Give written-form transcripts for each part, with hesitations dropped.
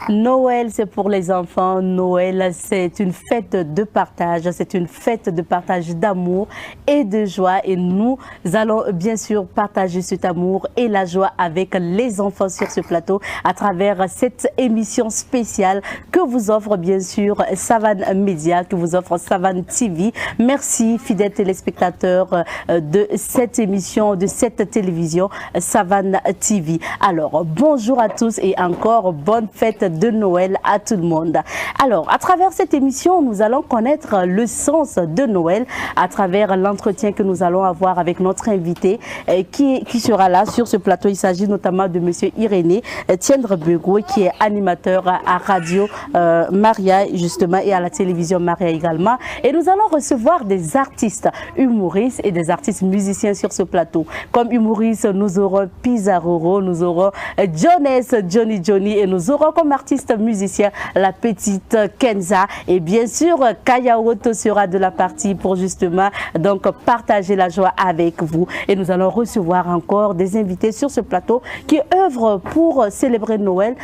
Noël, c'est pour les enfants. Noël, c'est une fête de partage. C'est une fête de partage d'amour et de joie. Et nous allons bien sûr partager cet amour et la joie avec les enfants sur ce plateau à travers cette émission spéciale que vous offre bien sûr Savane Média, que vous offre Savane TV. Merci fidèles téléspectateurs de cette émission, de cette télévision Savane TV. Alors, bonjour à tous et encore bonne fête de Noël à tout le monde. Alors, à travers cette émission, nous allons connaître le sens de Noël à travers l'entretien que nous allons avoir avec notre invité qui sera là sur ce plateau. Il s'agit notamment de monsieur Irénée Tiendrebego qui est animateur à Radio Maria justement et à la télévision Maria également. Et nous allons recevoir des artistes humoristes et des artistes musiciens sur ce plateau. Comme humoristes, nous aurons Pizarro, nous aurons Johnny et nous aurons comme artiste musicien la petite Kenza et bien sûr Kaya Woto sera de la partie pour justement donc partager la joie avec vous. Et nous allons recevoir encore des invités sur ce plateau qui œuvrent pour célébrer Noël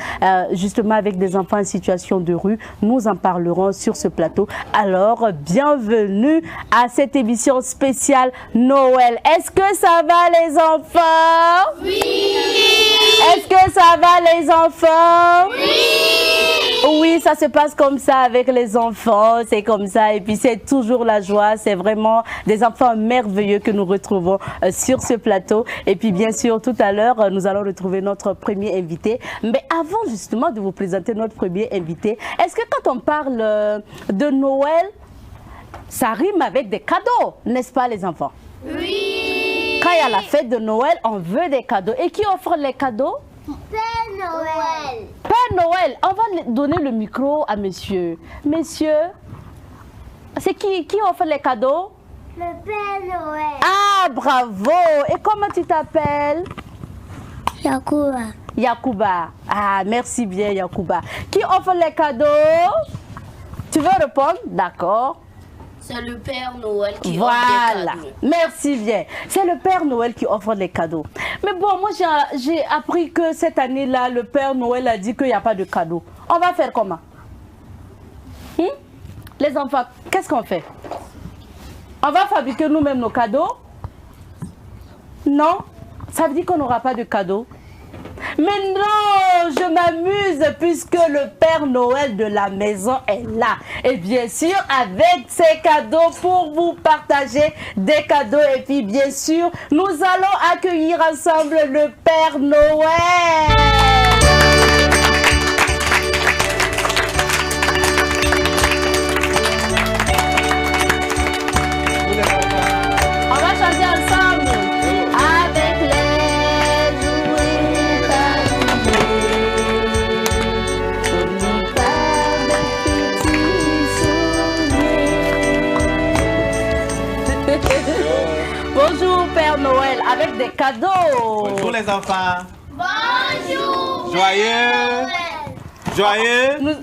justement avec des enfants en situation de rue. Nous en parlerons sur ce plateau. Alors bienvenue à cette émission spéciale Noël. Est-ce que ça va les enfants? Oui. Est-ce que ça va les enfants? Oui. Oui, ça se passe comme ça avec les enfants, c'est comme ça et puis c'est toujours la joie, c'est vraiment des enfants merveilleux que nous retrouvons sur ce plateau. Et puis bien sûr, tout à l'heure, nous allons retrouver notre premier invité. Mais avant justement de vous présenter notre premier invité, est-ce que quand on parle de Noël, ça rime avec des cadeaux, n'est-ce pas les enfants? Oui. Quand il y a la fête de Noël, on veut des cadeaux. Et qui offre les cadeaux? Père Noël. Père Noël. On va donner le micro à monsieur. Monsieur, c'est qui offre les cadeaux? Le Père Noël. Ah, bravo. Et comment tu t'appelles? Yakuba. Yakuba. Ah, merci bien Yakuba. Qui offre les cadeaux? Tu veux répondre? D'accord. C'est le Père Noël qui offre les cadeaux. Merci bien. C'est le Père Noël qui offre les cadeaux. Mais bon, moi j'ai appris que cette année-là, le Père Noël a dit qu'il n'y a pas de cadeaux. On va faire comment? Les enfants, qu'est-ce qu'on fait? On va fabriquer nous-mêmes nos cadeaux? Non? Ça veut dire qu'on n'aura pas de cadeaux? Mais non, je m'amuse puisque le Père Noël de la maison est là. Et bien sûr, avec ses cadeaux pour vous partager des cadeaux. Et puis bien sûr, nous allons accueillir ensemble le Père Noël. On va chanter ensemble. Avec les jouets arrivés, n'oublie pas de petits souvenirs. Bonjour Père Noël, avec des cadeaux. Bonjour les enfants. Bonjour. Joyeux Noël.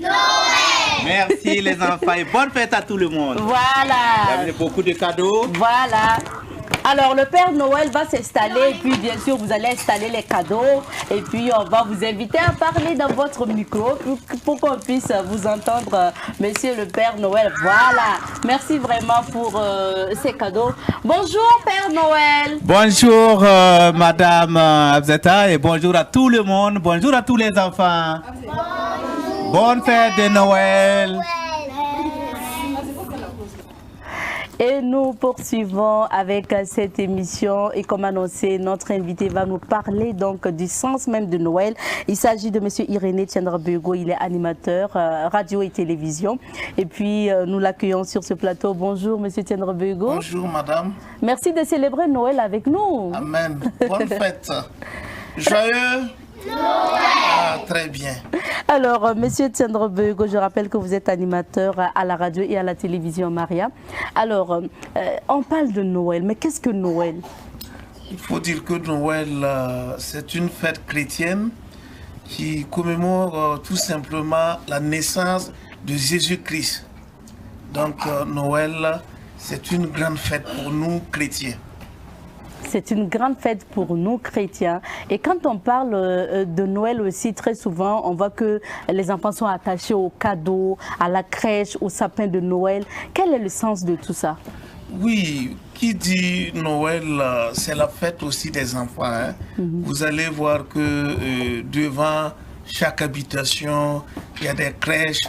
Merci les enfants et bonne fête à tout le monde. Il y Voilà. avait beaucoup de cadeaux. Voilà. Alors, le Père Noël va s'installer et puis, bien sûr, vous allez installer les cadeaux. Et puis, on va vous inviter à parler dans votre micro pour qu'on puisse vous entendre, Monsieur le Père Noël. Voilà. Merci vraiment pour ces cadeaux. Bonjour, Père Noël. Bonjour Madame Abzeta et bonjour à tout le monde. Bonjour à tous les enfants. Bonne fête de Noël. Et nous poursuivons avec cette émission et comme annoncé, notre invité va nous parler donc du sens même de Noël. Il s'agit de monsieur Irénée Tiendrebego, il est animateur radio et télévision. Et puis nous l'accueillons sur ce plateau. Bonjour monsieur Tiendrebego. Bonjour madame. Merci de célébrer Noël avec nous. Amen. Bonne fête. Joyeux Noël. Ah, très bien. Alors, monsieur Tiendrebego, je rappelle que vous êtes animateur à la radio et à la télévision Maria. Alors, on parle de Noël, mais qu'est-ce que Noël? Il faut dire que Noël, c'est une fête chrétienne qui commémore tout simplement la naissance de Jésus-Christ. Donc, Noël, c'est une grande fête pour nous chrétiens. C'est une grande fête pour nous chrétiens. Et quand on parle de Noël aussi, très souvent, on voit que les enfants sont attachés aux cadeaux, à la crèche, au sapin de Noël. Quel est le sens de tout ça? Oui, qui dit Noël, c'est la fête aussi des enfants. Hein. Vous allez voir que devant chaque habitation, il y a des crèches,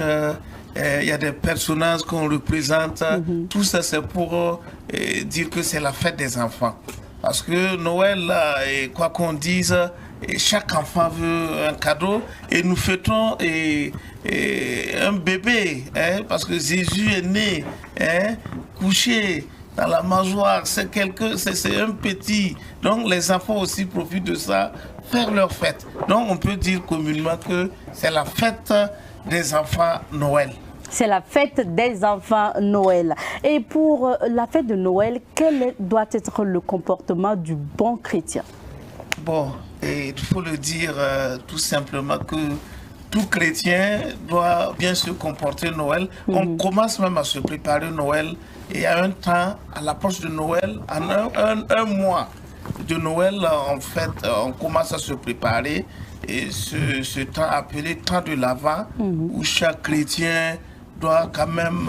il y a des personnages qu'on représente. Tout ça, c'est pour dire que c'est la fête des enfants. Parce que Noël, quoi qu'on dise, chaque enfant veut un cadeau et nous fêtons un bébé, hein, parce que Jésus est né, hein, couché dans la mangeoire, c'est un petit. Donc les enfants aussi profitent de ça, faire leur fête. Donc on peut dire communément que c'est la fête des enfants Noël. C'est la fête des enfants Noël. Et pour la fête de Noël, quel doit être le comportement du bon chrétien? Bon, et il faut le dire tout simplement que tout chrétien doit bien se comporter Noël. On commence même à se préparer Noël. Et à un temps, à l'approche de Noël, en un mois de Noël, en fait, on commence à se préparer. Et ce temps appelé temps de l'Avent, où chaque chrétien doit quand même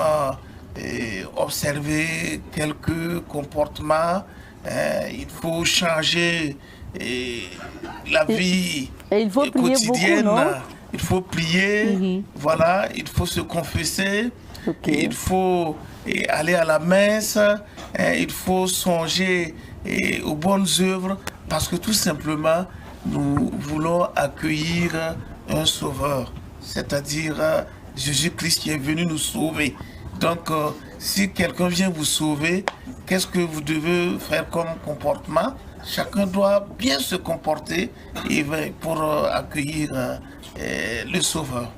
observer quelques comportements. Il faut changer la vie quotidienne. Beaucoup, il faut prier, voilà, il faut se confesser, il faut aller à la messe, il faut songer aux bonnes œuvres, parce que tout simplement, nous voulons accueillir un sauveur, c'est-à-dire Jésus-Christ qui est venu nous sauver. Donc, si quelqu'un vient vous sauver, qu'est-ce que vous devez faire comme comportement? Chacun doit bien se comporter pour accueillir le Sauveur.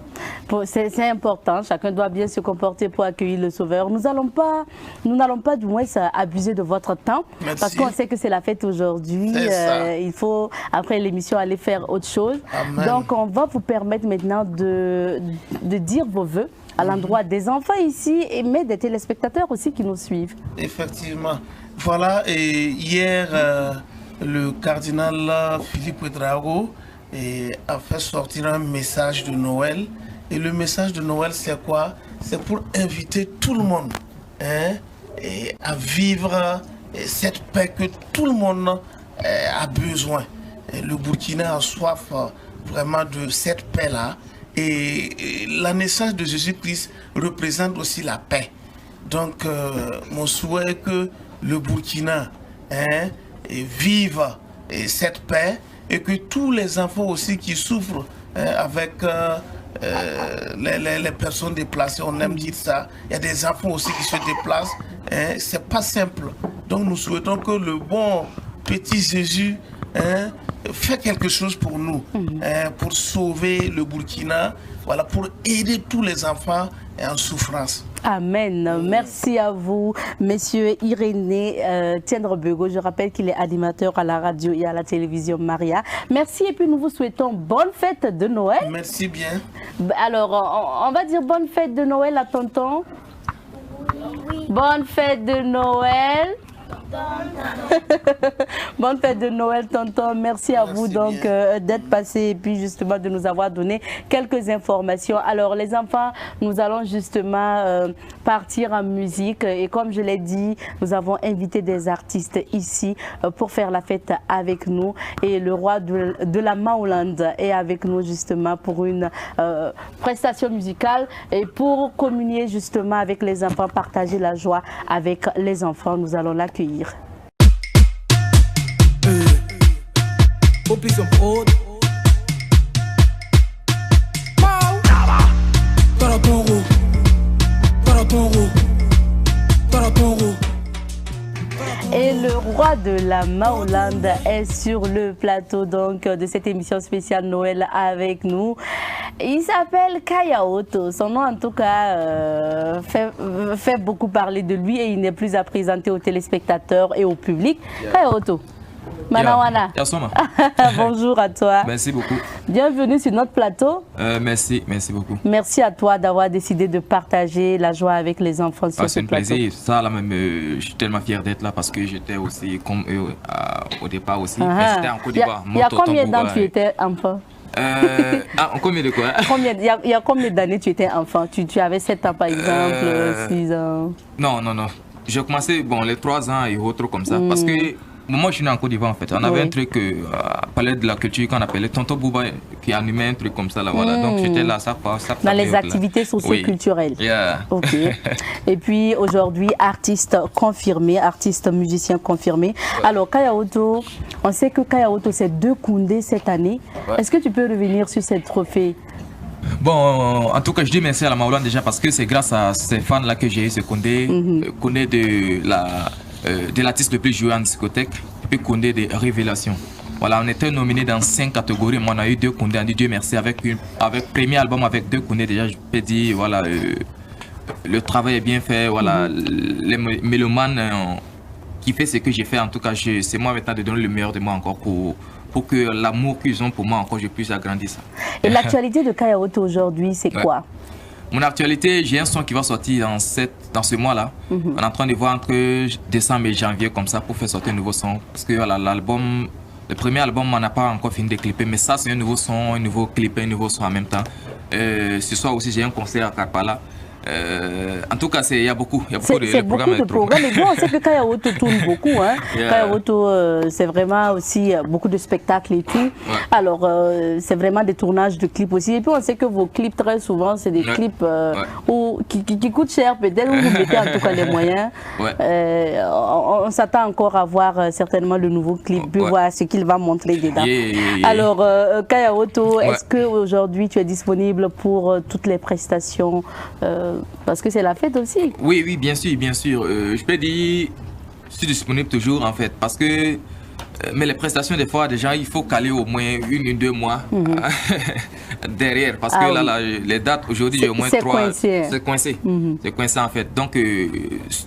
C'est important, chacun doit bien se comporter pour accueillir le Sauveur. Nous n'allons pas du moins abuser de votre temps. Merci. Parce qu'on sait que c'est la fête aujourd'hui. Il faut, après l'émission, aller faire autre chose. Amen. Donc, on va vous permettre maintenant de dire vos vœux à l'endroit des enfants ici, mais des téléspectateurs aussi qui nous suivent. Effectivement. Voilà, et hier, le cardinal Philippe Ouédraogo a fait sortir un message de Noël. Et le message de Noël, c'est quoi? C'est pour inviter tout le monde à vivre cette paix que tout le monde a besoin. Et le Burkina a soif vraiment de cette paix-là. Et la naissance de Jésus-Christ représente aussi la paix. Donc, mon souhait est que le Burkina vive cette paix et que tous les enfants aussi qui souffrent avec les personnes déplacées, on aime dire ça, il y a des enfants aussi qui se déplacent, c'est pas simple. Donc nous souhaitons que le bon petit Jésus fait quelque chose pour nous, pour sauver le Burkina, voilà, pour aider tous les enfants en souffrance. Amen. Merci à vous, Monsieur Irénée Tiendrebego. Je rappelle qu'il est animateur à la radio et à la télévision Maria. Merci et puis nous vous souhaitons bonne fête de Noël. Merci bien. Alors, on va dire bonne fête de Noël à tonton. Oui. Bonne fête de Noël. Bonne fête de Noël, tonton. Merci à vous donc d'être passé et puis justement de nous avoir donné quelques informations. Alors les enfants, nous allons justement partir en musique et comme je l'ai dit, nous avons invité des artistes ici pour faire la fête avec nous et le roi de la Maolande est avec nous justement pour une prestation musicale et pour communier justement avec les enfants, partager la joie avec les enfants. Nous allons l'accueillir. Et le roi de la Maolande est sur le plateau donc de cette émission spéciale Noël avec nous. Il s'appelle Kayaoto. Son nom en tout cas fait beaucoup parler de lui et il n'est plus à présenter aux téléspectateurs et au public. Kayaoto. Manawana. Bonjour à toi. Merci beaucoup. Bienvenue sur notre plateau. Merci beaucoup. Merci à toi d'avoir décidé de partager la joie avec les enfants sur ce plateau. C'est un plaisir. Ça, là même, je suis tellement fier d'être là parce que j'étais aussi comme eux au départ aussi. Mais c'était en Côte d'Ivoire. Il y a combien d'années tu étais enfant? Combien de quoi? Il y a combien d'années tu étais enfant? Tu avais 7 ans par exemple, 6 ans? Non. J'ai commencé les 3 ans et autres comme ça. Parce que moi je suis né en Côte d'Ivoire en fait. On avait un truc palais de la culture qu'on appelait Tonton Bouba qui animait un truc comme ça là. Voilà. Donc j'étais là, ça dans les activités socio-culturelles. Oui. Yeah. Ok. Et puis aujourd'hui, artiste confirmé, artiste musicien confirmé. Ouais. Alors Kaya Otto, on sait que Kaya Otto c'est 2 Koundé cette année. Ouais. Est-ce que tu peux revenir sur cette trophée? Bon, en tout cas, je dis merci à la Maoulan déjà parce que c'est grâce à ces fans-là que j'ai eu ce Koundé, Koundé de l'artiste le plus joué en discothèque, et puis Koundé de Révélation. Voilà, on était nominés dans 5 catégories, mais on a eu 2 Koundé, on dit Dieu merci, avec premier album avec 2 Koundé déjà, je peux dire, voilà, le travail est bien fait, voilà, les mélomanes qui fait ce que j'ai fait, en tout cas, c'est moi maintenant de donner le meilleur de moi encore pour que l'amour qu'ils ont pour moi encore, je puisse agrandir ça. Et l'actualité de Kaya Otto aujourd'hui, c'est quoi? Mon actualité, j'ai un son qui va sortir dans ce mois-là. On est en train de voir entre décembre et janvier comme ça pour faire sortir un nouveau son. Parce que voilà, le premier album, on n'a pas encore fini de clipper, mais ça c'est un nouveau son, un nouveau clip, un nouveau son en même temps. Ce soir aussi, j'ai un concert à Karpala. En tout cas, il y a beaucoup de programmes. Et bon, on sait que Kaya Otto tourne beaucoup. Hein. Yeah. Kaya Otto, c'est vraiment aussi beaucoup de spectacles et tout. Ouais. Alors, c'est vraiment des tournages de clips aussi. Et puis, on sait que vos clips, très souvent, c'est des clips qui coûtent cher. Peut-être vous mettez en tout cas les moyens. Ouais. On s'attend encore à voir certainement le nouveau clip, puis voir ce qu'il va montrer dedans. Alors, Kaya Otto, est-ce qu'aujourd'hui, tu es disponible pour toutes les prestations parce que c'est la fête aussi. Oui, bien sûr. Je peux dire, je suis disponible toujours en fait, parce que mais les prestations des fois, déjà, il faut caler au moins 1 ou 2 mois derrière, parce que là, les dates aujourd'hui, au moins 3. C'est coincé. C'est coincé en fait. Donc,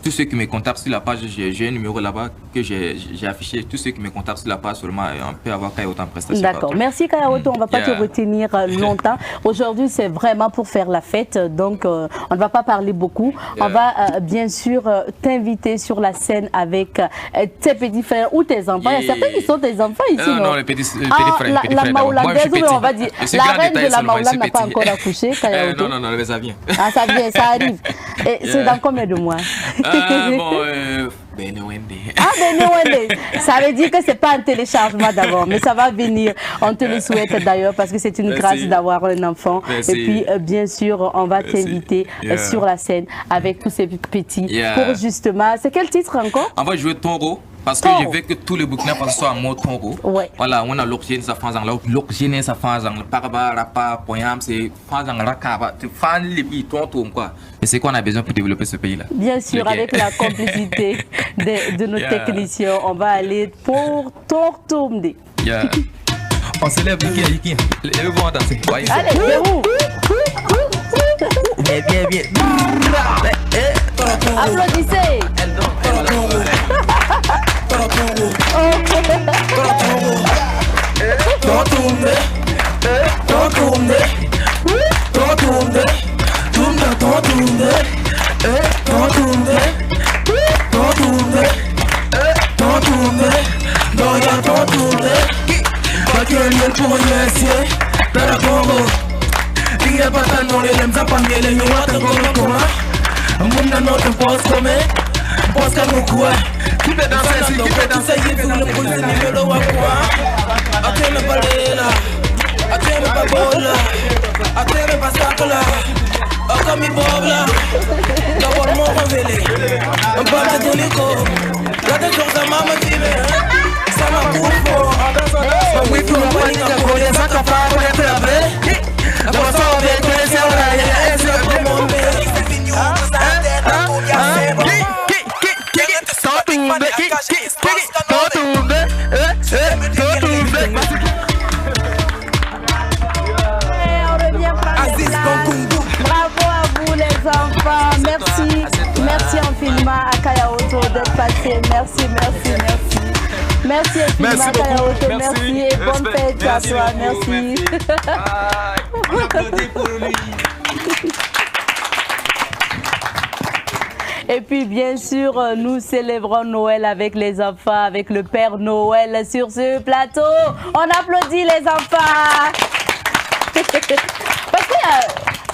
tous ceux qui me contactent sur la page, j'ai un numéro là-bas que j'ai affiché. Tous ceux qui me contactent sur la page, seulement, on peut avoir Kaya Otto en prestation. D'accord. Merci Kaya Otto. On ne va pas te retenir longtemps. Aujourd'hui, c'est vraiment pour faire la fête. Donc, on ne va pas parler beaucoup. On va bien sûr t'inviter sur la scène avec tes petits frères ou tes enfants. Il y a certains qui sont tes enfants ici, non? Les petits frères. La Maoulanaise, on va dire. La reine de la Maoulane n'a pas encore accouché, Kaya Otto. Non, mais ça vient. Ah, ça vient, ça arrive. Et c'est dans combien de mois? Benewende. Ah, Benewende. Ça veut dire que c'est pas un téléchargement d'abord, mais ça va venir. On te le souhaite d'ailleurs parce que c'est une grâce d'avoir un enfant. Et puis, bien sûr, on va t'inviter sur la scène avec tous ces petits pour justement. C'est quel titre encore? On va jouer Tongo. Parce que je veux que tous les Burkina Faso soient en mode Tongo. Voilà, on a l'origine, ça fait l'origine, ça fait paraba, rapa, poyam, c'est rakaba, c'est fan libi, tonton quoi. Et c'est quoi on a besoin pour développer ce pays-là. Bien sûr, avec la complicité de nos techniciens, on va aller pour Tortomde. On se lève, Yiki. Les vont danser. Allez, Pérou. Bien. Applaudissez. Bravo à vous les enfants, merci infiniment à Kaya Otto d'être passé, merci infiniment à Kaya Otto, merci et bonne fête à toi, merci. On applaudit pour lui. Et puis, bien sûr, nous célébrons Noël avec les enfants, avec le Père Noël sur ce plateau. On applaudit les enfants. Parce que,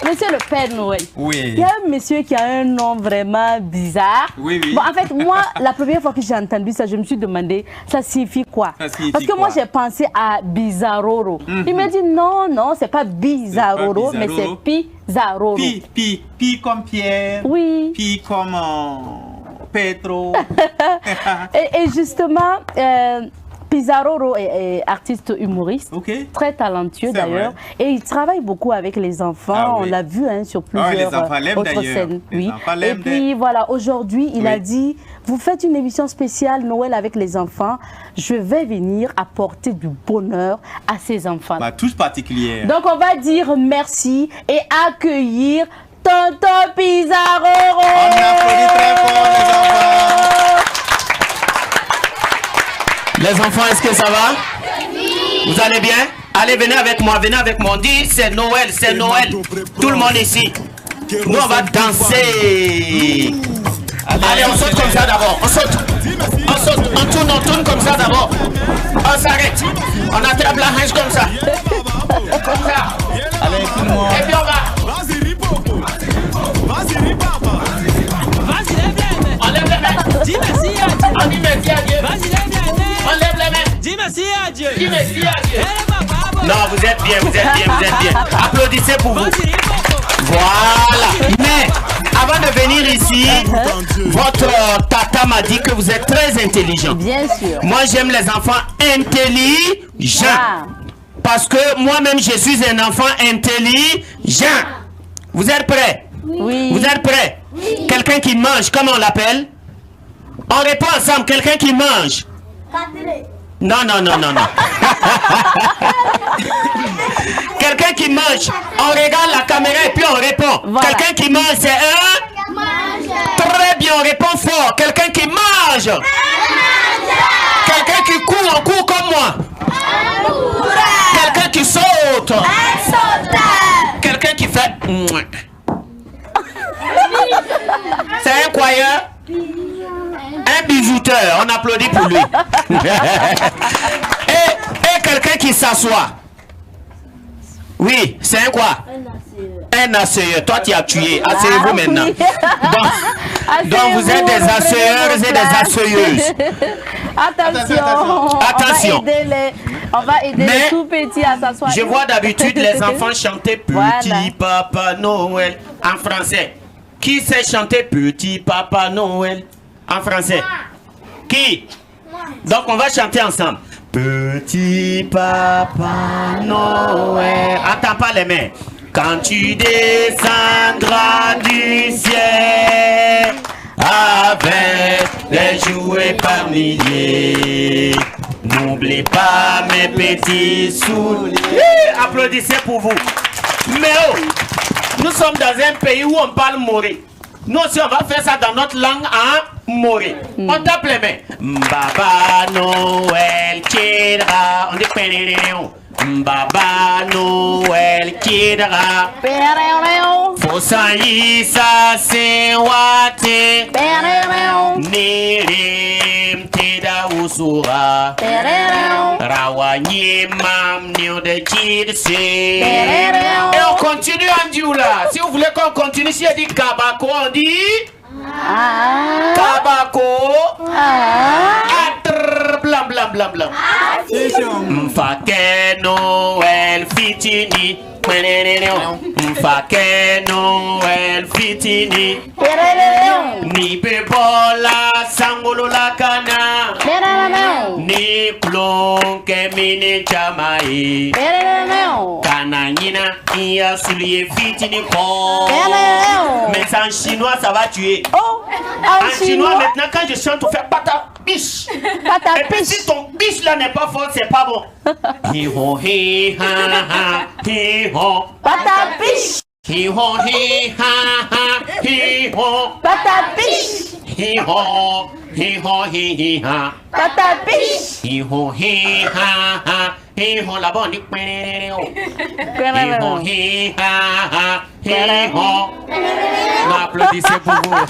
monsieur le Père Noël, il y a un monsieur qui a un nom vraiment bizarre. Oui. Bon, en fait, moi, la première fois que j'ai entendu ça, je me suis demandé, ça signifie quoi? Parce que moi, j'ai pensé à Bizarroro. Il m'a dit, non, c'est pas Bizaroro, mais c'est Pizaroro. Pi comme Pierre. Oui. Pi comme Pedro. et justement, Pizaroro est artiste humoriste, très talentueux d'ailleurs, et il travaille beaucoup avec les enfants. On l'a vu sur plusieurs autres scènes. Oui. Et puis voilà, aujourd'hui, il a dit, vous faites une émission spéciale Noël avec les enfants. Je vais venir apporter du bonheur à ces enfants. Ma touche particulière. Donc on va dire merci et accueillir Tonton Pizaroro. On applaudit très fort les enfants. Les enfants, est-ce que ça va? Vous allez bien? Allez, venez avec moi, On dit c'est Noël, c'est Noël. Tout le monde ici. Nous, on va danser. Allez, on saute comme ça d'abord. On saute, on tourne comme ça d'abord. On s'arrête. On attrape la hanche comme ça. Comme ça. Allez, tout le monde. Et puis on va. On lève les mains. Dis merci à Dieu. On dit merci à Dieu. On lève les mains. Dis merci à Dieu. Dis merci à Dieu. Non, vous êtes bien. Applaudissez pour vous. Voilà. Mais avant de venir ici, votre tata m'a dit que vous êtes très intelligent. Bien sûr. Moi, j'aime les enfants intelligents. Parce que moi-même, je suis un enfant intelligent. Vous êtes prêts? Oui. Vous êtes prêts? Oui. Quelqu'un qui mange, comment on l'appelle? On répond ensemble, quelqu'un qui mange. Non. Quelqu'un qui mange, on regarde la caméra et puis on répond. Voilà. Quelqu'un qui mange, c'est un mangeur. Très bien, on répond fort. Quelqu'un qui mange. Quelqu'un qui court, on court comme moi. Quelqu'un qui saute. Un sauteur. Quelqu'un qui fait. C'est un croyeur. Un bijouteur, on applaudit pour lui. et quelqu'un qui s'assoit. Oui, c'est un quoi? Un asseyeur. Toi, tu as tué. Asseyez-vous maintenant. Donc, vous êtes des asseyeurs et des asseyeuses. Attention. On va aider les tout petits à s'asseoir. Je vois d'habitude les enfants chanter Petit Papa Noël en français. Qui sait chanter Petit Papa Noël en français? Qui? Donc on va chanter ensemble. Petit Papa Noël. Attends pas les mains. Quand tu descendras du ciel avec les jouets par milliers, n'oublie pas mes petits souliers. Applaudissez pour vous. Mais oh, nous sommes dans un pays où on parle moré. Nous aussi, on va faire ça dans notre langue en moré. On tape les mains. Baba Noël Kidra. On dit pénéréon. Baba Noël Kidra. Pénéréon. Fosayi sa se wate. Pénéréon. Nirim Teda Usura. Pénéréon. Rawanye mam nio de kidse. Pénéréon. Et on continue en dioula. Si vous voulez qu'on continue, si on dit Kabako, on dit Kabako. Blam. Mfake Noël fitini. Mfake Noël fitini. Ni bebola sangolo la kana. Ni plon kemine chamai. Kana nina iya soulier fitini ko. Mais en chinois ça va tuer. En chinois maintenant quand je chante on fait pata biche. Et puis si ton biche là n'est pas fort c'est pas bon. Hi ho hi ha ha hi ho. Pata biche. Hi ho hi ha ha hi ho. Pata biche. Hi ho hi ha. Pata biche. Hi ho hi ha ha hi ho. Là-bas on dit hi ho hi ha ha hi ho. Applaudissez pour vous.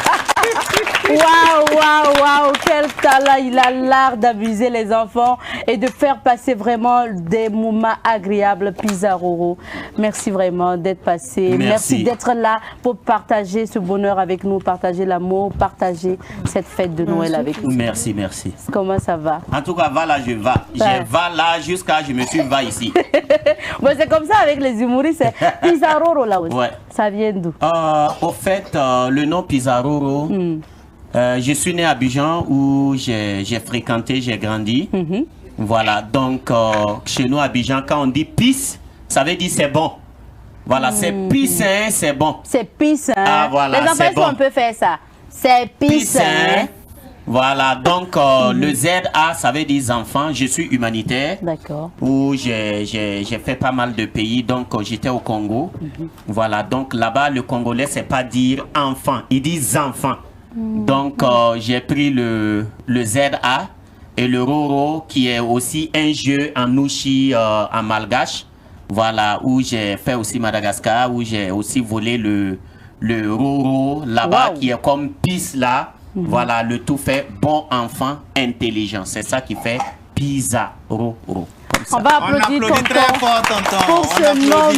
Waouh, quel talent. Il a l'art d'amuser les enfants et de faire passer vraiment des moments agréables. Pizarro, merci vraiment d'être passé. Merci d'être là pour partager ce bonheur avec nous, partager l'amour, partager cette fête de Noël avec nous. Merci, merci. Comment ça va? En tout cas, va là, je va. Je va là jusqu'à je me suis va ici. Bon, c'est comme ça avec les humoristes. Pizarro là aussi. Ouais. Ça vient d'où? Au fait, le nom Pizarro, je suis né à Abidjan où j'ai fréquenté, j'ai grandi. Voilà, donc chez nous à Abidjan, quand on dit pisse, ça veut dire c'est bon. Voilà, c'est pisse, hein, c'est bon. C'est pisse, hein. Ah, voilà, les enfants, c'est bon. on peut faire ça. C'est pisse, hein. Voilà, donc le ZA, ça veut dire enfants. Je suis humanitaire. D'accord. Où j'ai fait pas mal de pays. Donc j'étais au Congo. Voilà, donc là-bas, le Congolais, c'est pas dire enfant, ils disent enfants. Donc j'ai pris le ZA et le Roro, qui est aussi un jeu en Nushi, en malgache. Voilà, où j'ai fait aussi Madagascar, où j'ai aussi volé le Roro là-bas, qui est comme pisse là. Voilà, le tout fait bon enfant intelligent. C'est ça qui fait Pizarro. On va applaudir très fort, tonton. Pour ce nom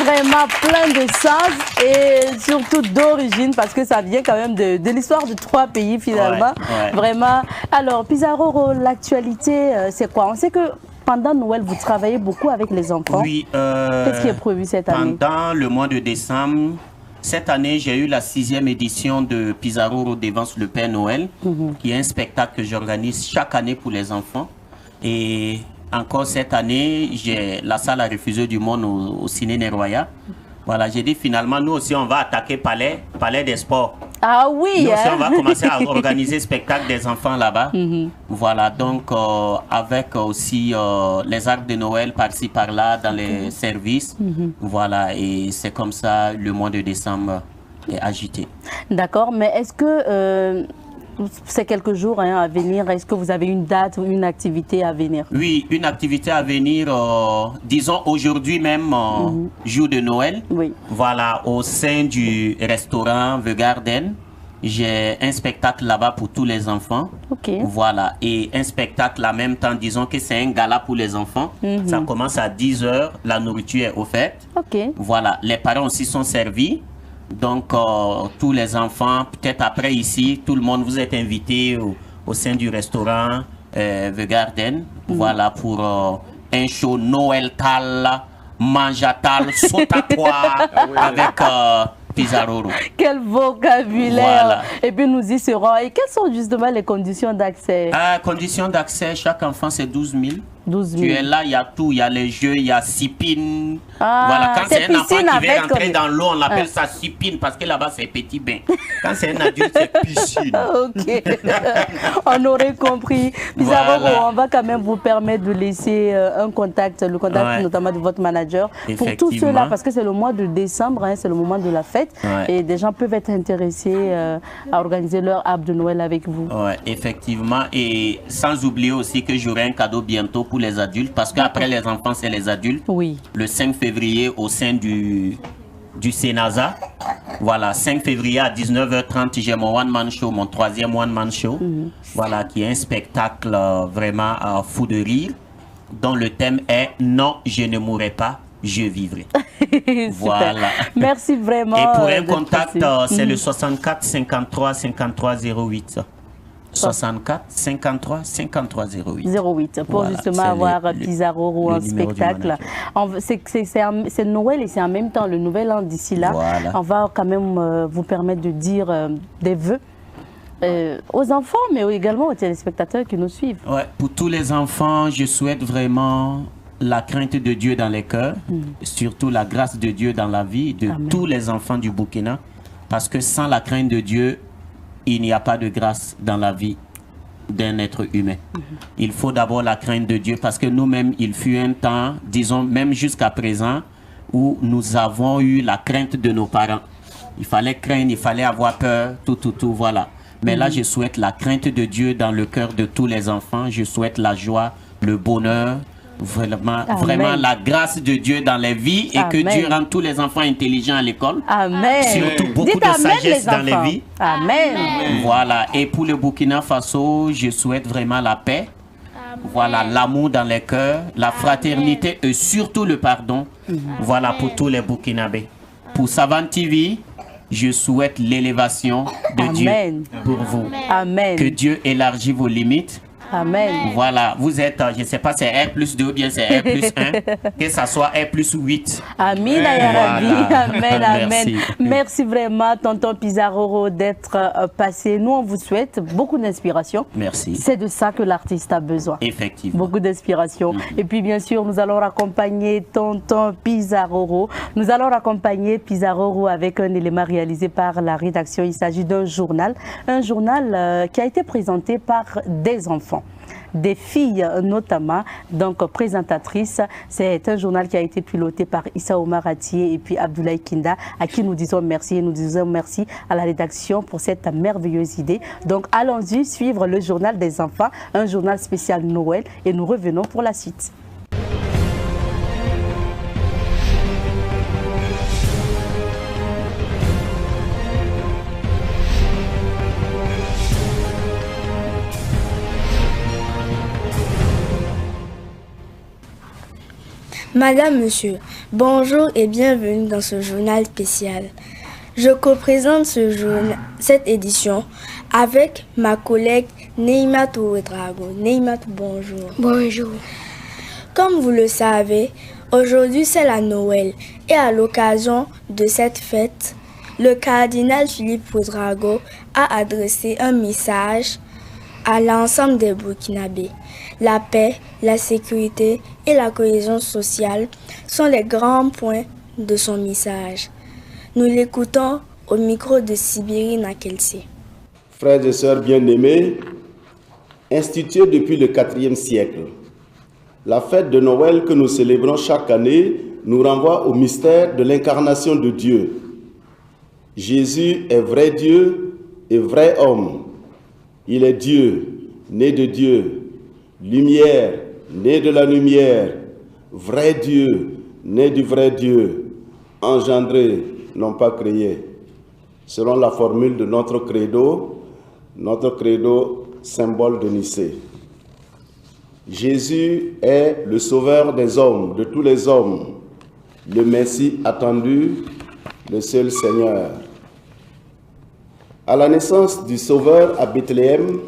vraiment plein de sens et surtout d'origine, parce que ça vient quand même de l'histoire de 3 pays finalement. Vraiment. Alors, Pizarro, l'actualité, c'est quoi? On sait que pendant Noël, vous travaillez beaucoup avec les enfants. Oui. Qu'est-ce qui est prévu cette année? Pendant le mois de décembre, cette année, j'ai eu la 6e édition de Pizarro Devance le Père Noël, qui est un spectacle que j'organise chaque année pour les enfants. Et encore cette année, j'ai la salle à refusé du monde au Ciné Neroya. Voilà, j'ai dit finalement, nous aussi, on va attaquer Palais des Sports. Ah oui, nous aussi, on va commencer à organiser spectacle des enfants là-bas. Voilà, donc avec aussi les arcs de Noël par-ci par-là dans les services. Voilà, et c'est comme ça le mois de décembre est agité. D'accord, mais est-ce que c'est quelques jours à venir? Est-ce que vous avez une date ou une activité à venir? Oui, une activité à venir, disons aujourd'hui même, jour de Noël. Oui. Voilà, au sein du restaurant The Garden. J'ai un spectacle là-bas pour tous les enfants. Ok. Voilà, et un spectacle en même temps, disons que c'est un gala pour les enfants. Ça commence à 10 h, la nourriture est offerte. Ok. Voilà, les parents aussi sont servis. Donc, tous les enfants, peut-être après ici, tout le monde, vous êtes invités au sein du restaurant The Garden. Voilà, pour un show Noël Tal, Manjatal, Sotatoire, avec Pizarro. Quel vocabulaire! Voilà. Et puis nous y serons. Et quelles sont justement les conditions d'accès? Conditions d'accès, chaque enfant c'est 12 000. 12 000. Tu es là, il y a tout, il y a les jeux, il y a sipine. Voilà, quand c'est un enfant qui veut rentrer dans l'eau, on l'appelle ça sipine parce que là-bas c'est petit bain. Quand c'est un adulte, c'est piscine. Ok, on aurait compris. Pizarro, voilà. On va quand même vous permettre de laisser un contact, le contact notamment de votre manager. Pour tous ceux-là, parce que c'est le mois de décembre, hein, c'est le moment de la fête. Et des gens peuvent être intéressés à organiser leur arbre de Noël avec vous. Oui, effectivement. Et sans oublier aussi que j'aurai un cadeau bientôt pour les adultes, parce qu'après les enfants, c'est les adultes. Oui. Le 5 février, au sein du Sénasa. Voilà, 5 février à 19 h 30, j'ai mon one-man show, mon 3e one-man show. Voilà, qui est un spectacle vraiment fou de rire, dont le thème est « Non, je ne mourrai pas, je vivrai ». Voilà. Merci vraiment. Et pour un contact, c'est le 64 53 53 08. 64 53 53 08. 08 pour voilà, justement avoir Pizarro ou un spectacle. C'est Noël et c'est en même temps le nouvel an d'ici là. Voilà. On va quand même vous permettre de dire des vœux aux enfants, mais également aux téléspectateurs qui nous suivent. Ouais, pour tous les enfants, je souhaite vraiment la crainte de Dieu dans les cœurs, surtout la grâce de Dieu dans la vie de tous les enfants du Burkina, parce que sans la crainte de Dieu, il n'y a pas de grâce dans la vie d'un être humain. Il faut d'abord la crainte de Dieu, parce que nous-mêmes, il fut un temps, disons même jusqu'à présent, où nous avons eu la crainte de nos parents. Il fallait craindre, il fallait avoir peur, tout, voilà. Mais là, je souhaite la crainte de Dieu dans le cœur de tous les enfants. Je souhaite la joie, le bonheur, vraiment la grâce de Dieu dans les vies et que Dieu rende tous les enfants intelligents à l'école. Amen. Surtout beaucoup de sagesse dans les vies. Amen. Voilà. Et pour le Burkina Faso, je souhaite vraiment la paix. Voilà, l'amour dans les cœurs, la fraternité et surtout le pardon. Voilà pour tous les Burkinabés. Pour Savane TV, je souhaite l'élévation de Dieu pour vous. Amen. Que Dieu élargisse vos limites. Amen. Voilà, vous êtes, je ne sais pas, c'est R+2 ou bien c'est R+1, que ça soit R+8. Amen, Voilà. Amen, amen. Merci. Merci vraiment, tonton Pizarro, d'être passé. Nous, on vous souhaite beaucoup d'inspiration. Merci. C'est de ça que l'artiste a besoin. Effectivement. Beaucoup d'inspiration. Et puis, bien sûr, nous allons accompagner tonton Pizarro. Nous allons accompagner Pizarro avec un élément réalisé par la rédaction. Il s'agit d'un journal qui a été présenté par des enfants. Des filles notamment, donc présentatrices. C'est un journal qui a été piloté par Issa Omar Atié et puis Abdoulaye Kinda, à qui nous disons merci et nous disons merci à la rédaction pour cette merveilleuse idée. Donc allons-y suivre le journal des enfants, un journal spécial Noël, et nous revenons pour la suite. Madame, Monsieur, bonjour et bienvenue dans ce journal spécial. Je co-présente cette édition avec ma collègue Neymat Ouedrago. Neymat, bonjour. Bonjour. Comme vous le savez, aujourd'hui c'est la Noël et à l'occasion de cette fête, le cardinal Philippe Ouedrago a adressé un message à l'ensemble des Burkinabés. La paix, la sécurité et la cohésion sociale sont les grands points de son message. Nous l'écoutons au micro de Sibiri Nakelsé. Frères et sœurs bien-aimés, instituée depuis le IVe siècle, la fête de Noël que nous célébrons chaque année nous renvoie au mystère de l'incarnation de Dieu. Jésus est vrai Dieu et vrai homme. Il est Dieu, né de Dieu. Lumière, né de la lumière, vrai Dieu, né du vrai Dieu, engendré, non pas créé. Selon la formule de notre credo symbole de Nicée. Jésus est le sauveur des hommes, de tous les hommes, le Messie attendu, le seul Seigneur. À la naissance du Sauveur à Bethléem,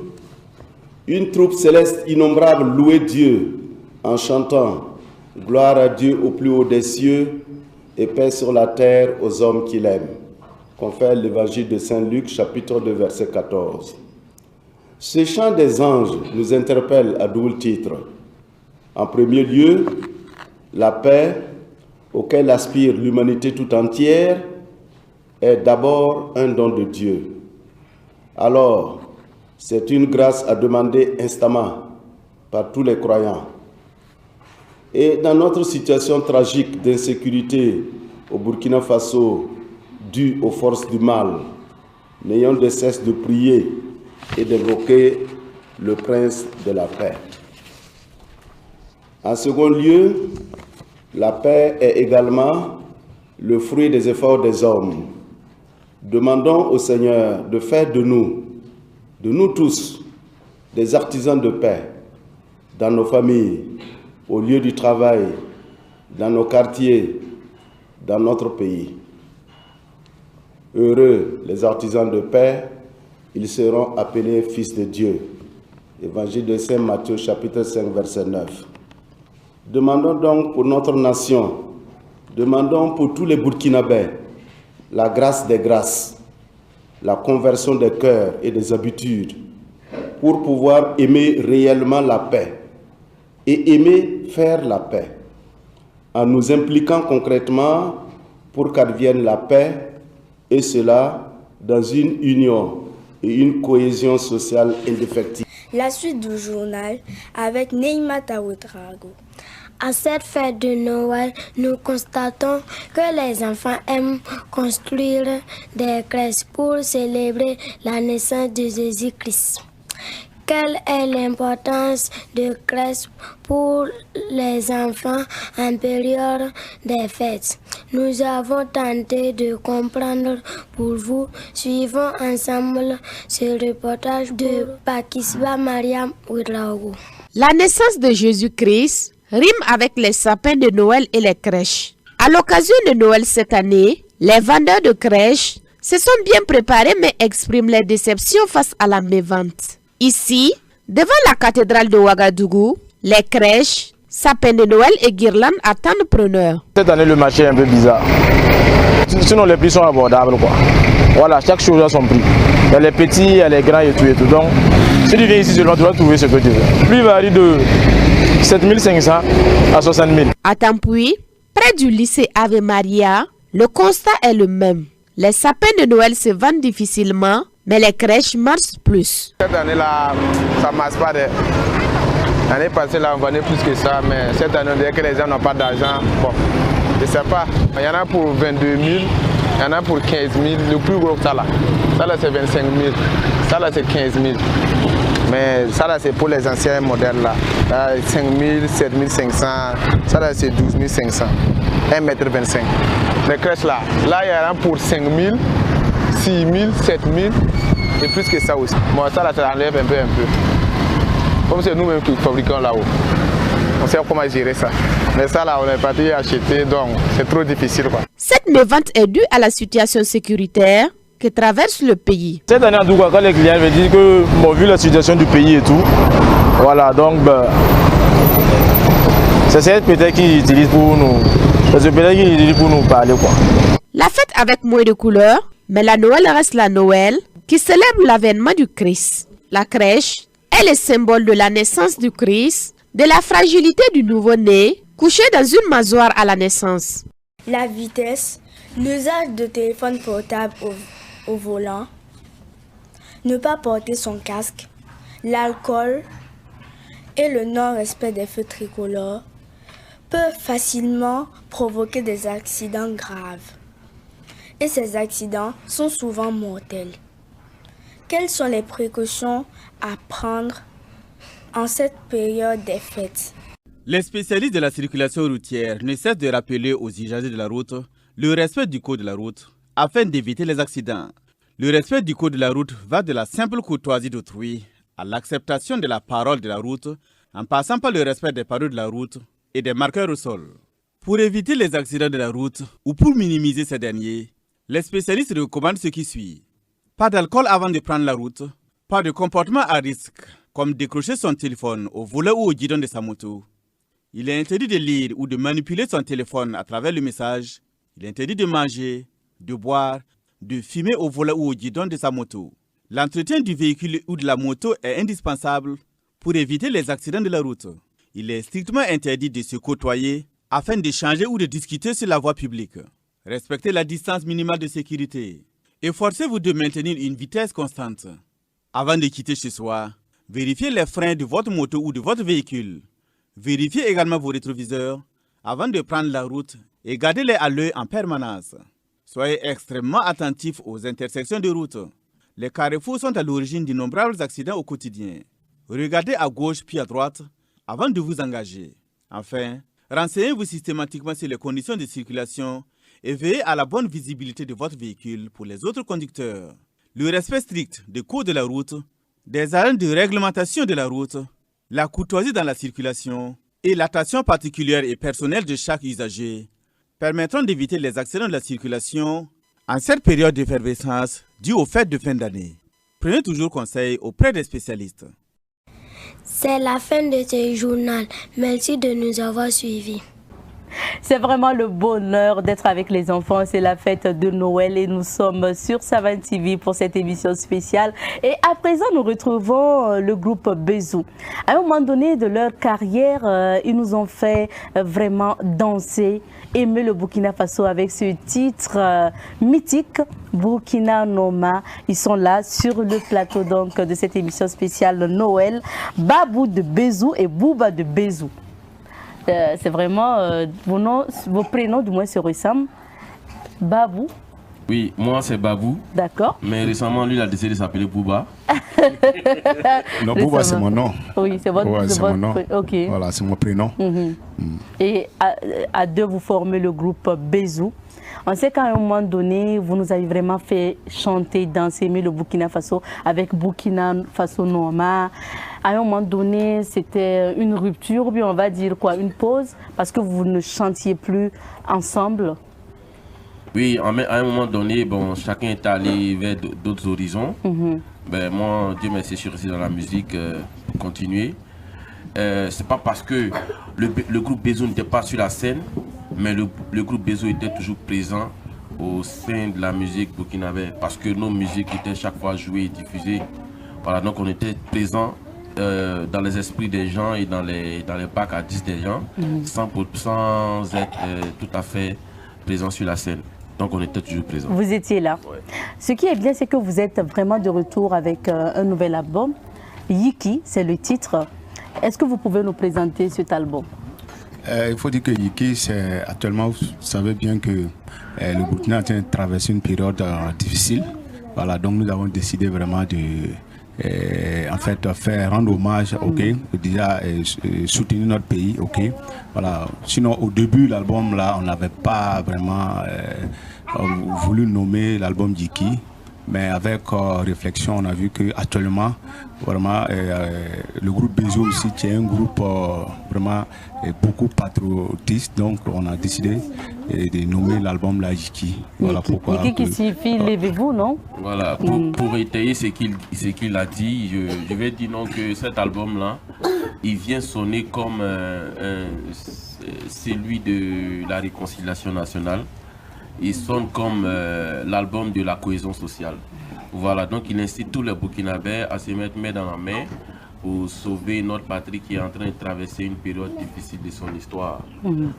une troupe céleste innombrable louait Dieu en chantant « Gloire à Dieu au plus haut des cieux et paix sur la terre aux hommes qu'il aime », confère l'évangile de Saint Luc, chapitre 2, verset 14. Ce chant des anges nous interpelle à double titre. En premier lieu, la paix auquel aspire l'humanité tout entière est d'abord un don de Dieu. Alors, c'est une grâce à demander instamment par tous les croyants. Et dans notre situation tragique d'insécurité au Burkina Faso, due aux forces du mal, n'ayons de cesse de prier et d'évoquer le prince de la paix. En second lieu, la paix est également le fruit des efforts des hommes. Demandons au Seigneur de faire de nous tous, des artisans de paix, dans nos familles, au lieu du travail, dans nos quartiers, dans notre pays. Heureux les artisans de paix, ils seront appelés fils de Dieu. Évangile de Saint Matthieu, chapitre 5, verset 9. Demandons donc pour notre nation, demandons pour tous les Burkinabés, la grâce des grâces, la conversion des cœurs et des habitudes, pour pouvoir aimer réellement la paix et aimer faire la paix, en nous impliquant concrètement pour qu'advienne la paix, et cela dans une union et une cohésion sociale indéfectible. La suite du journal avec Neymat Ouedrago. À cette fête de Noël, nous constatons que les enfants aiment construire des crèches pour célébrer la naissance de Jésus-Christ. Quelle est l'importance de crèche pour les enfants en période des fêtes? Nous avons tenté de comprendre pour vous. Suivons ensemble ce reportage de Pakisba Mariam Ouedraogo. La naissance de Jésus-Christ rime avec les sapins de Noël et les crèches. À l'occasion de Noël cette année, les vendeurs de crèches se sont bien préparés mais expriment les déceptions face à la mévente. Ici, devant la cathédrale de Ouagadougou, les crèches, sapins de Noël et guirlandes attendent preneurs. Cette année, le marché est un peu bizarre. Sinon, les prix sont abordables, quoi. Voilà, chaque chose a son prix. Il y a les petits, il y a les grands et tout et tout. Donc, si tu viens ici seulement, tu vas trouver ce que tu veux. Le prix varie de 7500 à 60 000. À Tampoui, près du lycée Ave Maria, le constat est le même. Les sapins de Noël se vendent difficilement, mais les crèches marchent plus. Cette année-là, ça ne marche pas. L'année passée, là, on vendait plus que ça, mais cette année, on dirait que les gens n'ont pas d'argent. Bon, je ne sais pas. Il y en a pour 22 000, il y en a pour 15 000. Le plus gros, ça là c'est 25 000. Ça là, c'est 15 000. Mais ça là, c'est pour les anciens modèles là. Là 5 000, 7 500. Ça là, c'est 12 500. 1,25 m. Les crèches là, il y en a pour 5 000, 6 000, 7 000 et plus que ça aussi. Bon, ça là, ça enlève un peu. Comme c'est nous-mêmes qui fabriquons là-haut. On sait comment gérer ça. Mais ça là, on est parti acheter, donc c'est trop difficile, quoi. Cette mévente est due à la situation sécuritaire que traverse le pays. Cette année, en tout cas, quand les clients me disent que, bon, vu la situation du pays et tout, voilà, donc, c'est peut-être qu'ils utilisent pour nous. C'est peut-être qu'ils utilisent pour nous parler, quoi. La fête avec moins de couleurs, mais la Noël reste la Noël qui célèbre l'avènement du Christ. La crèche est le symbole de la naissance du Christ, de la fragilité du nouveau-né, couché dans une masoire à la naissance. La vitesse, l'usage de téléphone portable au volant, ne pas porter son casque, l'alcool et le non-respect des feux tricolores peuvent facilement provoquer des accidents graves. Et ces accidents sont souvent mortels. Quelles sont les précautions à prendre en cette période des fêtes? Les spécialistes de la circulation routière ne cessent de rappeler aux usagers de la route le respect du code de la route afin d'éviter les accidents. Le respect du code de la route va de la simple courtoisie d'autrui à l'acceptation de la parole de la route en passant par le respect des panneaux de la route et des marqueurs au sol. Pour éviter les accidents de la route ou pour minimiser ces derniers, les spécialistes recommandent ce qui suit. Pas d'alcool avant de prendre la route, pas de comportement à risque comme décrocher son téléphone au volant ou au guidon de sa moto. Il est interdit de lire ou de manipuler son téléphone à travers le message. Il est interdit de manger, de boire, de fumer au volant ou au guidon de sa moto. L'entretien du véhicule ou de la moto est indispensable pour éviter les accidents de la route. Il est strictement interdit de se côtoyer afin d'échanger ou de discuter sur la voie publique. Respectez la distance minimale de sécurité. Efforcez-vous de maintenir une vitesse constante. Avant de quitter chez soi, vérifiez les freins de votre moto ou de votre véhicule. Vérifiez également vos rétroviseurs avant de prendre la route et gardez-les à l'œil en permanence. Soyez extrêmement attentifs aux intersections de route. Les carrefours sont à l'origine d'innombrables accidents au quotidien. Regardez à gauche puis à droite avant de vous engager. Enfin, renseignez-vous systématiquement sur les conditions de circulation et veillez à la bonne visibilité de votre véhicule pour les autres conducteurs. Le respect strict des codes de la route, des arènes de réglementation de la route, la courtoisie dans la circulation et l'attention particulière et personnelle de chaque usager permettront d'éviter les accidents de la circulation en cette période d'effervescence due aux fêtes de fin d'année. Prenez toujours conseil auprès des spécialistes. C'est la fin de ce journal. Merci de nous avoir suivis. C'est vraiment le bonheur d'être avec les enfants. C'est la fête de Noël et nous sommes sur Savane TV pour cette émission spéciale. Et à présent, nous retrouvons le groupe Bézou. À un moment donné de leur carrière, ils nous ont fait vraiment danser, aimer le Burkina Faso avec ce titre mythique, Burkina Noma. Ils sont là sur le plateau donc de cette émission spéciale Noël. Babou de Bézou et Bouba de Bézou. C'est vraiment vos prénoms du moins se ressemblent. Babou Oui, moi c'est Babou. D'accord. Mais récemment, lui, il a décidé de s'appeler Bouba. Non, Bouba, c'est mon nom. Oui, c'est votre, ouais, c'est mon nom. Ok. Voilà, c'est mon prénom. Et à deux, vous formez le groupe Bézou. On sait qu'à un moment donné, vous nous avez vraiment fait chanter, danser, aimer le Burkina Faso avec Burkina Faso Noma. À un moment donné, c'était une rupture, ou bien on va dire quoi, une pause, parce que vous ne chantiez plus ensemble. Oui, à un moment donné, bon, chacun est allé vers d'autres horizons. Ben, moi, Dieu merci, je suis resté dans la musique pour continuer. C'est pas parce que le groupe Bézou n'était pas sur la scène, mais le groupe Bézou était toujours présent au sein de la musique burkinabé, parce que nos musiques étaient chaque fois jouées et diffusées. Voilà, donc on était présent dans les esprits des gens et dans les bacs à 10 des gens, sans être tout à fait présent sur la scène. Donc on était toujours présent. Vous étiez là. Ouais. Ce qui est bien, c'est que vous êtes vraiment de retour avec un nouvel album. Yiki, c'est le titre. Est-ce que vous pouvez nous présenter cet album? Il faut dire que Yiki, c'est actuellement, vous savez bien que le Burkina est en train de traverser une période difficile. Voilà, donc nous avons décidé vraiment de en fait rendre hommage, déjà soutenir notre pays, voilà. Sinon au début l'album là, on n'avait pas vraiment voulu nommer l'album Yiki, mais avec réflexion, on a vu que actuellement vraiment le groupe Bézou aussi qui est un groupe vraiment beaucoup patriotiste, donc on a décidé de nommer l'album la Yiki. Voilà pourquoi. Yiki qui signifie levez-vous, non? Voilà, pour étayer ce qu'il a dit, je vais dire non que cet album là, il vient sonner comme celui de la réconciliation nationale. Il sonne comme l'album de la cohésion sociale. Voilà, donc il incite tous les Burkinabés à se mettre main dans la main pour sauver notre patrie qui est en train de traverser une période difficile de son histoire.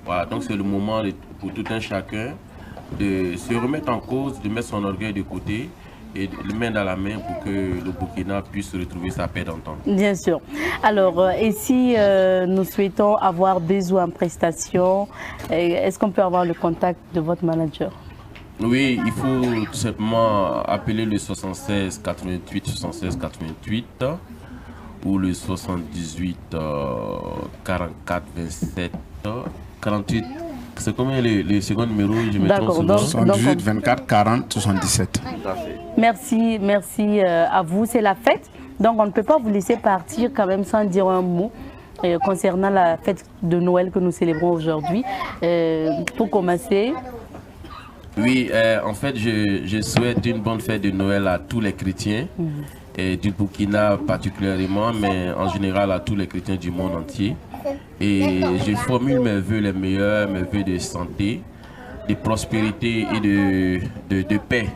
Voilà, donc c'est le moment pour tout un chacun de se remettre en cause, de mettre son orgueil de côté et de le mettre dans la main pour que le Burkina puisse retrouver sa paix d'antan. Bien sûr. Alors, et si nous souhaitons avoir Bézou en prestation, est-ce qu'on peut avoir le contact de votre manager? Oui, il faut tout simplement appeler le 76 88 76 88 ou le 78 44 27 48. C'est combien le second numéro? D'accord, donc 78 24 40 77. Merci, merci à vous. C'est la fête, donc on ne peut pas vous laisser partir quand même sans dire un mot concernant la fête de Noël que nous célébrons aujourd'hui. Pour commencer. Oui, en fait, je souhaite une bonne fête de Noël à tous les chrétiens, et du Burkina particulièrement, mais en général à tous les chrétiens du monde entier. Et je formule mes vœux les meilleurs, mes vœux de santé, de prospérité et de paix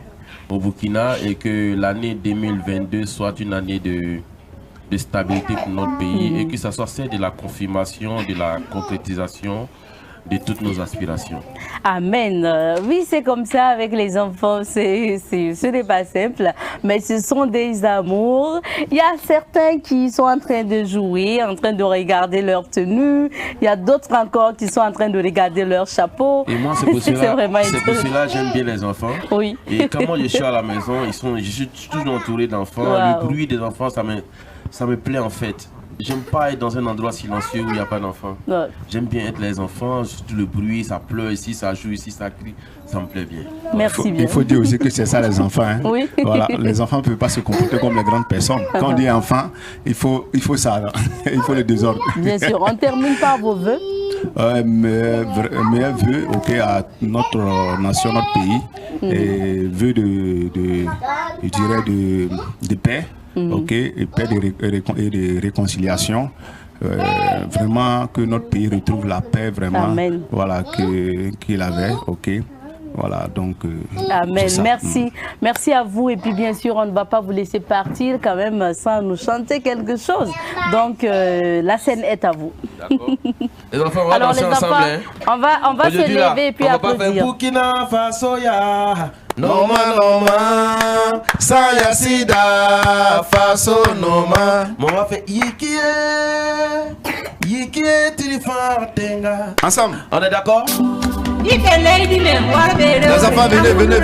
au Burkina, et que l'année 2022 soit une année de stabilité pour notre pays, et que ça soit celle de la confirmation, de la concrétisation de toutes nos aspirations. Amen. Oui, c'est comme ça avec les enfants, ce n'est pas simple, mais ce sont des amours. Il y a certains qui sont en train de jouer, en train de regarder leur tenue. Il y a d'autres encore qui sont en train de regarder leur chapeau. Et moi, c'est pour cela que j'aime bien les enfants. Oui. Et quand moi je suis à la maison, je suis toujours entouré d'enfants. Wow. Le bruit des enfants, ça me plaît en fait. J'aime pas être dans un endroit silencieux où il n'y a pas d'enfants. Ouais. J'aime bien être les enfants, surtout le bruit, ça pleure ici, ça joue ici, ça crie, ça me plaît bien. Merci bien. Il faut dire aussi que c'est ça les enfants. Hein. Oui. Voilà, les enfants ne peuvent pas se comporter comme les grandes personnes. Quand on dit enfant, il faut ça, il faut le désordre. Bien sûr, on termine par vos vœux. Mes vœux à notre nation, notre pays, et vœux je dirais de paix. Et paix et de réconciliation. Vraiment que notre pays retrouve la paix vraiment. Amen. Voilà, qu'il avait. Voilà, donc. Amen. Merci. Merci à vous. Et puis, bien sûr, on ne va pas vous laisser partir quand même sans nous chanter quelque chose. Donc, la scène est à vous. D'accord. Les enfants, on va danser ensemble. On va se lever et puis applaudir. On va faire Burkina Faso, ya. Noma, Sayasida, Faso Noma. On va faire Yiki, Ensemble. On est d'accord? Les enfants, venez. Venez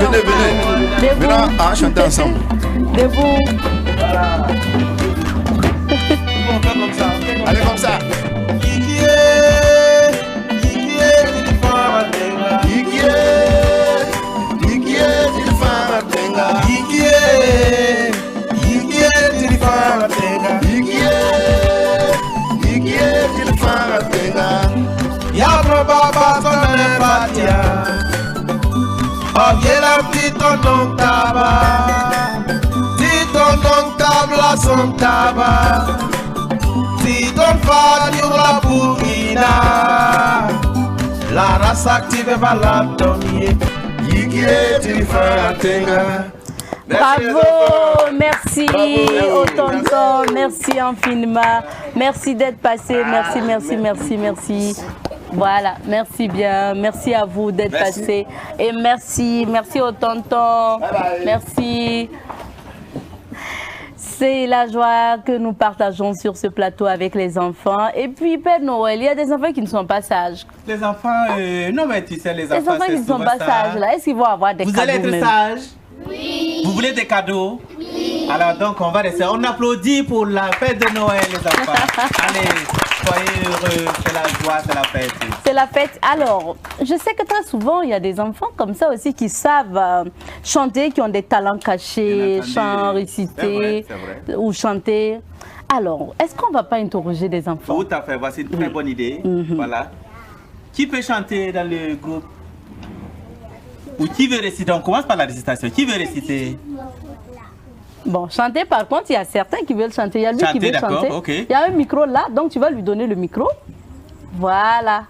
chanter ensemble. Debout. Voilà. On fait comme ça. Allez, comme ça. Baba sonne patia. Oh bien la petite tonton tabac. Petite tonton tabla son tabac. Petite femme sur la bourrina. La race active va la donner. Bravo, merci au tonton, merci infiniment. Merci d'être passé, merci. Voilà, merci bien. Merci à vous d'être passé. Et merci au tonton. Merci. C'est la joie que nous partageons sur ce plateau avec les enfants. Et puis, Père Noël, il y a des enfants qui ne sont pas sages. Les enfants, non mais tu sais, les enfants qui ne sont pas sages, là, est-ce qu'ils vont avoir des cadeaux? Vous allez être sages? Oui. Vous voulez des cadeaux? Oui. Alors donc, on va rester. On applaudit pour la fête de Noël, les enfants. Allez. Soyez heureux, c'est la joie, c'est la fête. C'est la fête. Alors, je sais que très souvent, il y a des enfants comme ça aussi qui savent chanter, qui ont des talents cachés, chant, réciter ou chanter. Alors, est-ce qu'on ne va pas interroger des enfants? Tout à fait, voici une très bonne idée. Voilà. Qui peut chanter dans le groupe? Ou qui veut réciter? On commence par la récitation. Qui veut réciter? Bon, chanter par contre, il y a certains qui veulent chanter. Il y a lui qui veut chanter. Okay. Il y a un micro là, donc tu vas lui donner le micro. Voilà.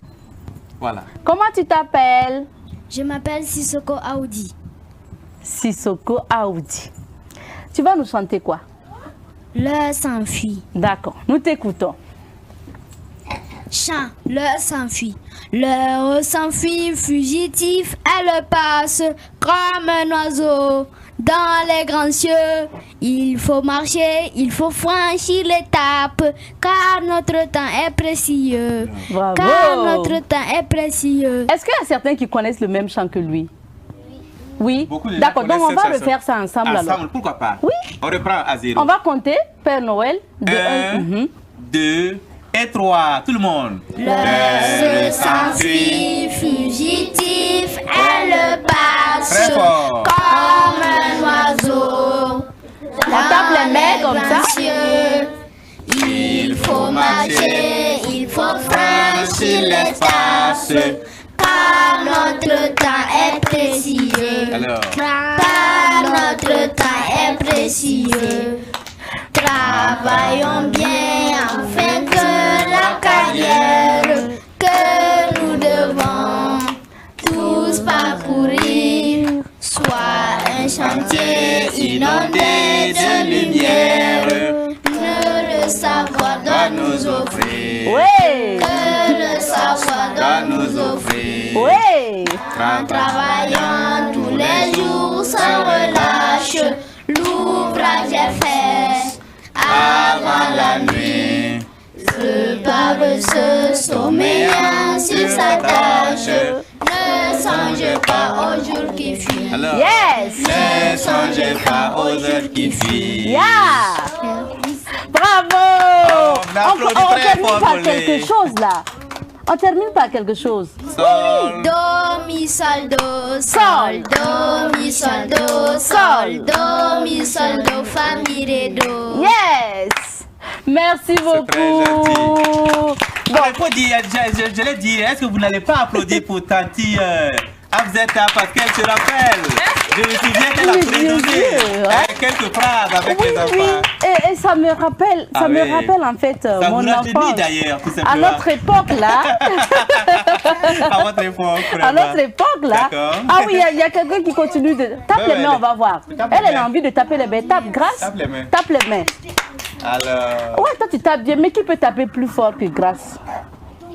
Comment tu t'appelles? Je m'appelle Sissoko Aoudi. Sissoko Aoudi. Tu vas nous chanter quoi? L'heure s'enfuit. D'accord, nous t'écoutons. Chant, l'heure s'enfuit. L'heure s'enfuit, fugitif, elle passe comme un oiseau. Dans les grands cieux, il faut marcher, il faut franchir l'étape, car notre temps est précieux. Bravo. Car notre temps est précieux. Est-ce qu'il y a certains qui connaissent le même chant que lui? Oui. D'accord, donc on va refaire ça ensemble. Ensemble, pourquoi pas? Oui. On reprend à 0. On va compter, Père Noël. 1, 2 et 3, tout le monde. L'heure s'enfuit, fugitif, elle passe comme un oiseau. On tape les mains comme ça. Il faut marcher, il faut franchir l'espace, car notre temps est précieux. Car notre temps est précieux. Travaillons bien afin que la carrière que nous devons tous parcourir soit un chantier inondé de lumière. Que le savoir doit nous offrir. Oui. Que le savoir doit nous offrir. Oui. En travaillant tous les jours sans relâche, l'ouvrage est fait. Avant la nuit, le paresseux sommeillant sur sa tâche, ne songe pas au jour qui fuit. Yes. Ne songez pas aux heures qui fuient. Yeah. Bravo. On termine par quelque chose là. On termine par quelque chose. Sol. Do, mi, sol, do, sol, do, mi, sol, do, sol, do, mi, sol, do, fa, mi, ré, do. Yes. Merci beaucoup. Bon, il faut dire, je l'ai dit, est-ce que vous n'allez pas applaudir pour Tanti Abzeta parce qu'elle se rappelle? Je me souviens qu'elle a présenté quelques phrases avec les enfants. Oui, et ça me rappelle, en fait ça mon enfance. D'ailleurs, tout simplement. À notre époque là. À votre époque. À notre époque là. Ah oui, il y a quelqu'un qui continue de tape les mains, on va voir. Elle a envie de taper les mains. Tape grâce. Tape les mains. Tape les mains. Alors. Ouais, toi tu tapes bien, mais qui peut taper plus fort que grâce?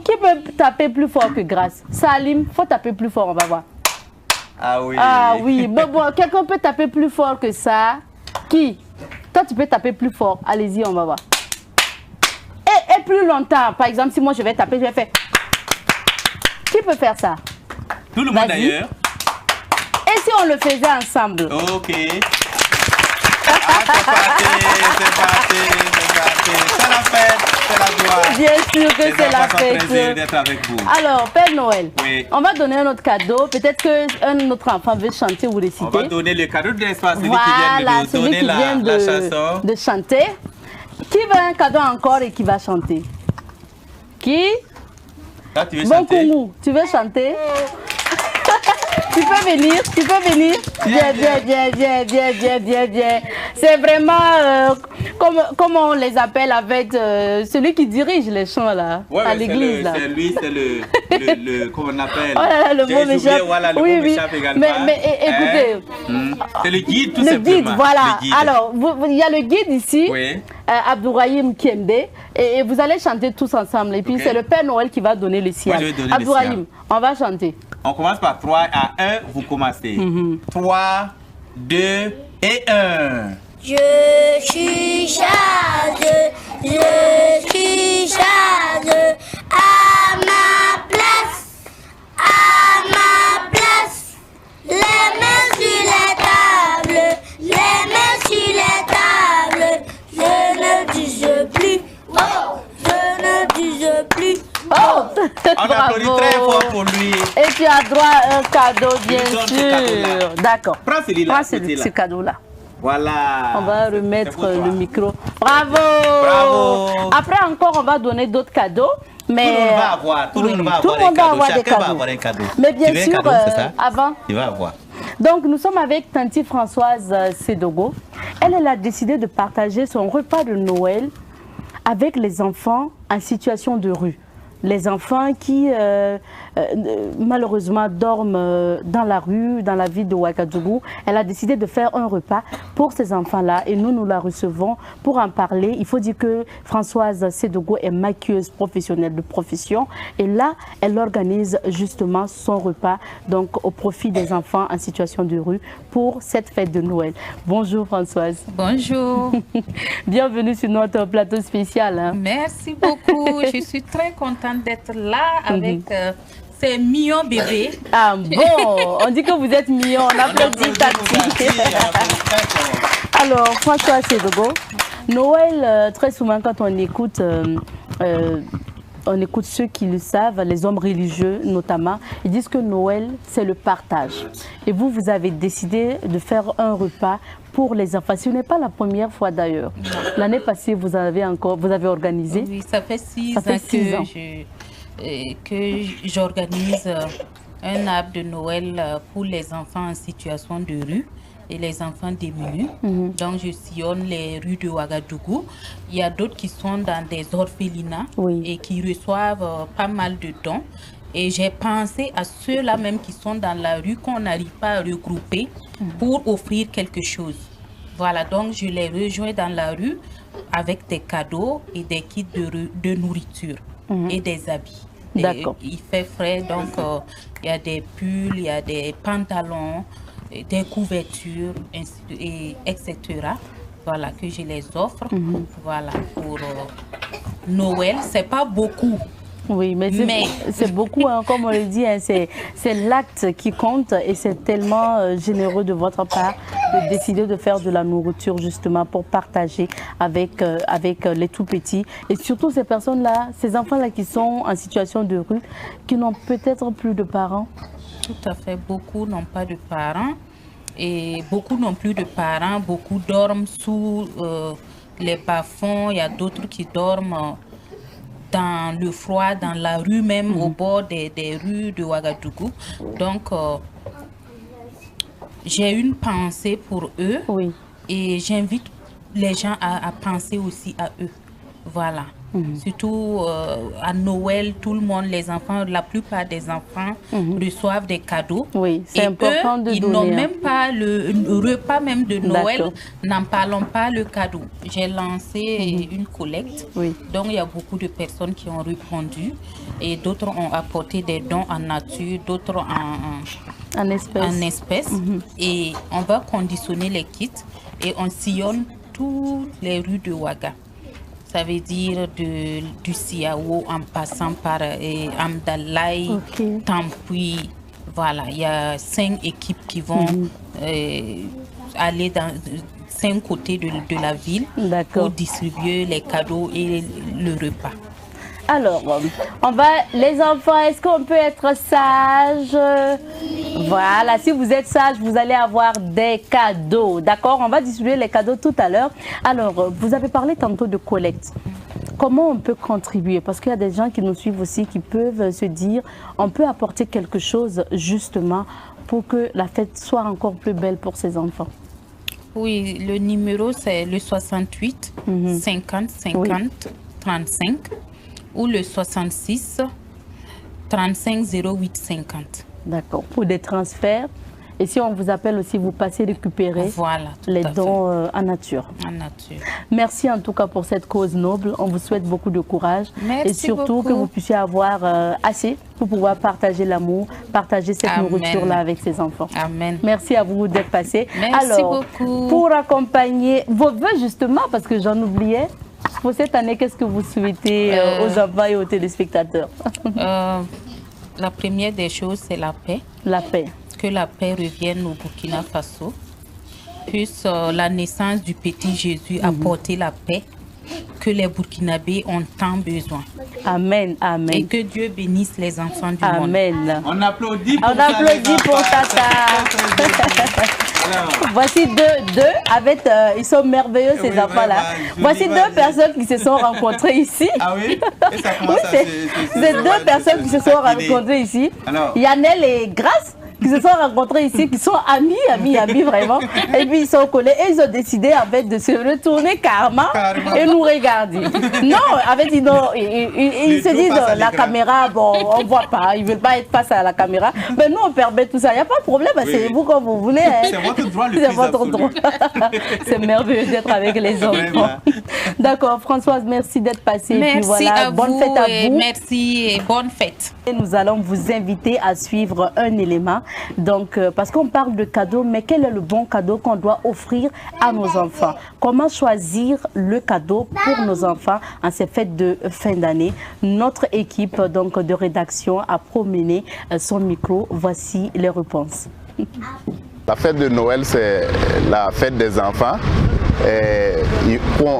Qui peut taper plus fort que grâce? Salim, faut taper plus fort, on va voir. Ah oui. Ah oui. Bon, quelqu'un peut taper plus fort que ça. Qui? Toi, tu peux taper plus fort. Allez-y, on va voir. Et plus longtemps. Par exemple, si moi je vais taper, je vais faire... Qui peut faire ça? Tout le monde d'ailleurs. Et si on le faisait ensemble? Ok. Ah, c'est parti, c'est parti, c'est parti. C'est la fête, c'est la joie. Bien sûr que c'est la fête. Plaisir d'être avec vous. Alors, Père Noël, oui. On va donner un autre cadeau. Peut-être qu'un autre enfant veut chanter ou réciter. On va donner le cadeau de l'espace, celui voilà, qui vient de donner la chanson. De chanter. Qui veut un cadeau encore et qui va chanter? Qui? Là, tu veux chanter? Koumou, tu veux chanter? Tu peux venir, tu peux venir. Bien. C'est vraiment comme on les appelle avec celui qui dirige les chants là, ouais, à l'église. C'est lui, c'est le comment on appelle? Oh là là, le mot m'échappe. Voilà, le mot m'échappe également. Mais écoutez. C'est le guide tout simplement. Le guide, voilà. Le guide. Alors, il y a le guide ici, oui. Abdourahim Kiembe, et vous allez chanter tous ensemble. Et puis c'est le Père Noël qui va donner le siam. Abdourahim, on va chanter. On commence par 3 à 1, vous commencez. 3, 2 et 1. Je suis chargé, à ma place, les mains sur les tables, je ne dis plus, Oh, on applaudit très fort pour lui. Et tu as droit à un cadeau, bien sûr. D'accord. Prends celui-là. Prends ce cadeau-là. Voilà. On va remettre le micro. Bravo. Après encore, on va donner d'autres cadeaux. Mais tout le monde va avoir. Tout le monde va avoir des cadeaux. Chacun va avoir un cadeau. Mais bien sûr, cadeau, avant. Il va avoir. Donc, nous sommes avec Tanti Françoise Sedogo. Elle a décidé de partager son repas de Noël avec les enfants en situation de rue. Les enfants qui, malheureusement, dorment dans la rue, dans la ville de Ouagadougou. Elle a décidé de faire un repas pour ces enfants-là et nous la recevons pour en parler. Il faut dire que Françoise Sedogo est maquilleuse professionnelle de profession et là, elle organise justement son repas donc au profit des enfants en situation de rue pour cette fête de Noël. Bonjour Françoise. Bonjour. Bienvenue sur notre plateau spécial. Hein. Merci beaucoup. Je suis très contente d'être là avec ces mignons bébés. Ah bon, on dit que vous êtes mignons, on applaudit Tati. Alors, François Sedogo, Noël, très souvent quand on écoute ceux qui le savent, les hommes religieux notamment, ils disent que Noël, c'est le partage. Et vous, vous avez décidé de faire un repas pour les enfants. Ce n'est pas la première fois d'ailleurs. L'année passée, vous avez organisé. Oui, ça fait 6 ans que j'organise un arbre de Noël pour les enfants en situation de rue et les enfants démunis. Donc, je sillonne les rues de Ouagadougou. Il y a d'autres qui sont dans des orphelinats et qui reçoivent pas mal de dons. Et j'ai pensé à ceux-là même qui sont dans la rue qu'on n'arrive pas à regrouper pour offrir quelque chose. Voilà, donc je les rejoins dans la rue avec des cadeaux et des kits de nourriture et des habits. D'accord. Il fait frais, donc il y a des pulls, il y a des pantalons, des couvertures, etc. Voilà, que je les offre. Voilà, pour Noël, c'est pas beaucoup. Oui, mais c'est beaucoup, hein, comme on le dit, hein, c'est l'acte qui compte et c'est tellement généreux de votre part de décider de faire de la nourriture justement pour partager avec les tout-petits et surtout ces personnes-là, ces enfants-là qui sont en situation de rue, qui n'ont peut-être plus de parents. Tout à fait, beaucoup n'ont pas de parents et beaucoup n'ont plus de parents, beaucoup dorment sous les bas-fonds, il y a d'autres qui dorment dans le froid, dans la rue même, au bord des rues de Ouagadougou. Donc, j'ai une pensée pour eux et j'invite les gens à penser aussi à eux. Voilà. Surtout à Noël, tout le monde, les enfants, la plupart des enfants reçoivent des cadeaux. Oui, c'est important de donner. Ils n'ont même pas le repas même de Noël, n'en parlons pas le cadeau. J'ai lancé une collecte, donc il y a beaucoup de personnes qui ont répondu et d'autres ont apporté des dons en nature, d'autres en espèces. Et on va conditionner les kits et on sillonne toutes les rues de Ouaga. Ça veut dire du Siao en passant par Amdalaï, Tampui. Voilà, il y a 5 équipes qui vont aller dans 5 côtés de la ville pour distribuer les cadeaux et le repas. Alors, les enfants, est-ce qu'on peut être sage? Voilà, si vous êtes sage, vous allez avoir des cadeaux. D'accord, on va distribuer les cadeaux tout à l'heure. Alors, vous avez parlé tantôt de collecte. Comment on peut contribuer? Parce qu'il y a des gens qui nous suivent aussi qui peuvent se dire, on peut apporter quelque chose justement pour que la fête soit encore plus belle pour ces enfants. Oui, le numéro c'est le 68 50 50 35 ou le 66 35 08 50. D'accord, pour des transferts. Et si on vous appelle aussi, vous passez récupérer les dons en nature. En nature. Merci en tout cas pour cette cause noble. On vous souhaite beaucoup de courage. Merci et surtout beaucoup. Que vous puissiez avoir assez pour pouvoir partager l'amour, partager cette nourriture-là avec ses enfants. Amen. Merci à vous d'être passé. Merci Alors, beaucoup. Pour accompagner vos vœux justement, parce que j'en oubliais, pour cette année, qu'est-ce que vous souhaitez aux enfants et aux téléspectateurs? La première des choses, c'est la paix. La paix. Que la paix revienne au Burkina Faso. Puisse la naissance du petit Jésus apporter la paix que les Burkinabés ont tant besoin. Amen, amen. Et que Dieu bénisse les enfants du monde. Amen. On applaudit pour On applaudit pour Tata. Voici deux avec, ils sont merveilleux ces enfants-là. Voici deux personnes qui se sont rencontrées ici. Ah oui? Et ça commence c'est deux personnes qui se sont rencontrées ici. Yannel et Grace, qui se sont rencontrés ici, qui sont amis vraiment. Et puis ils sont collés et ils ont décidé en fait de se retourner carrément et nous regarder. Non, en fait ils se disent la caméra, bon, on voit pas, ils veulent pas être face à la caméra. Mais nous on permet tout ça, il n'y a pas de problème, c'est vous comme vous voulez. Hein. C'est votre droit, c'est votre droit. C'est merveilleux d'être avec les enfants. D'accord, Françoise, merci d'être passée. Merci et puis voilà, à bonne vous fête à vous. Merci et bonne fête. Et nous allons vous inviter à suivre un élément. Donc, parce qu'on parle de cadeaux, mais quel est le bon cadeau qu'on doit offrir à nos enfants? Comment choisir le cadeau pour nos enfants en ces fêtes de fin d'année? Notre équipe donc, de rédaction a promené son micro. Voici les réponses. La fête de Noël, c'est la fête des enfants.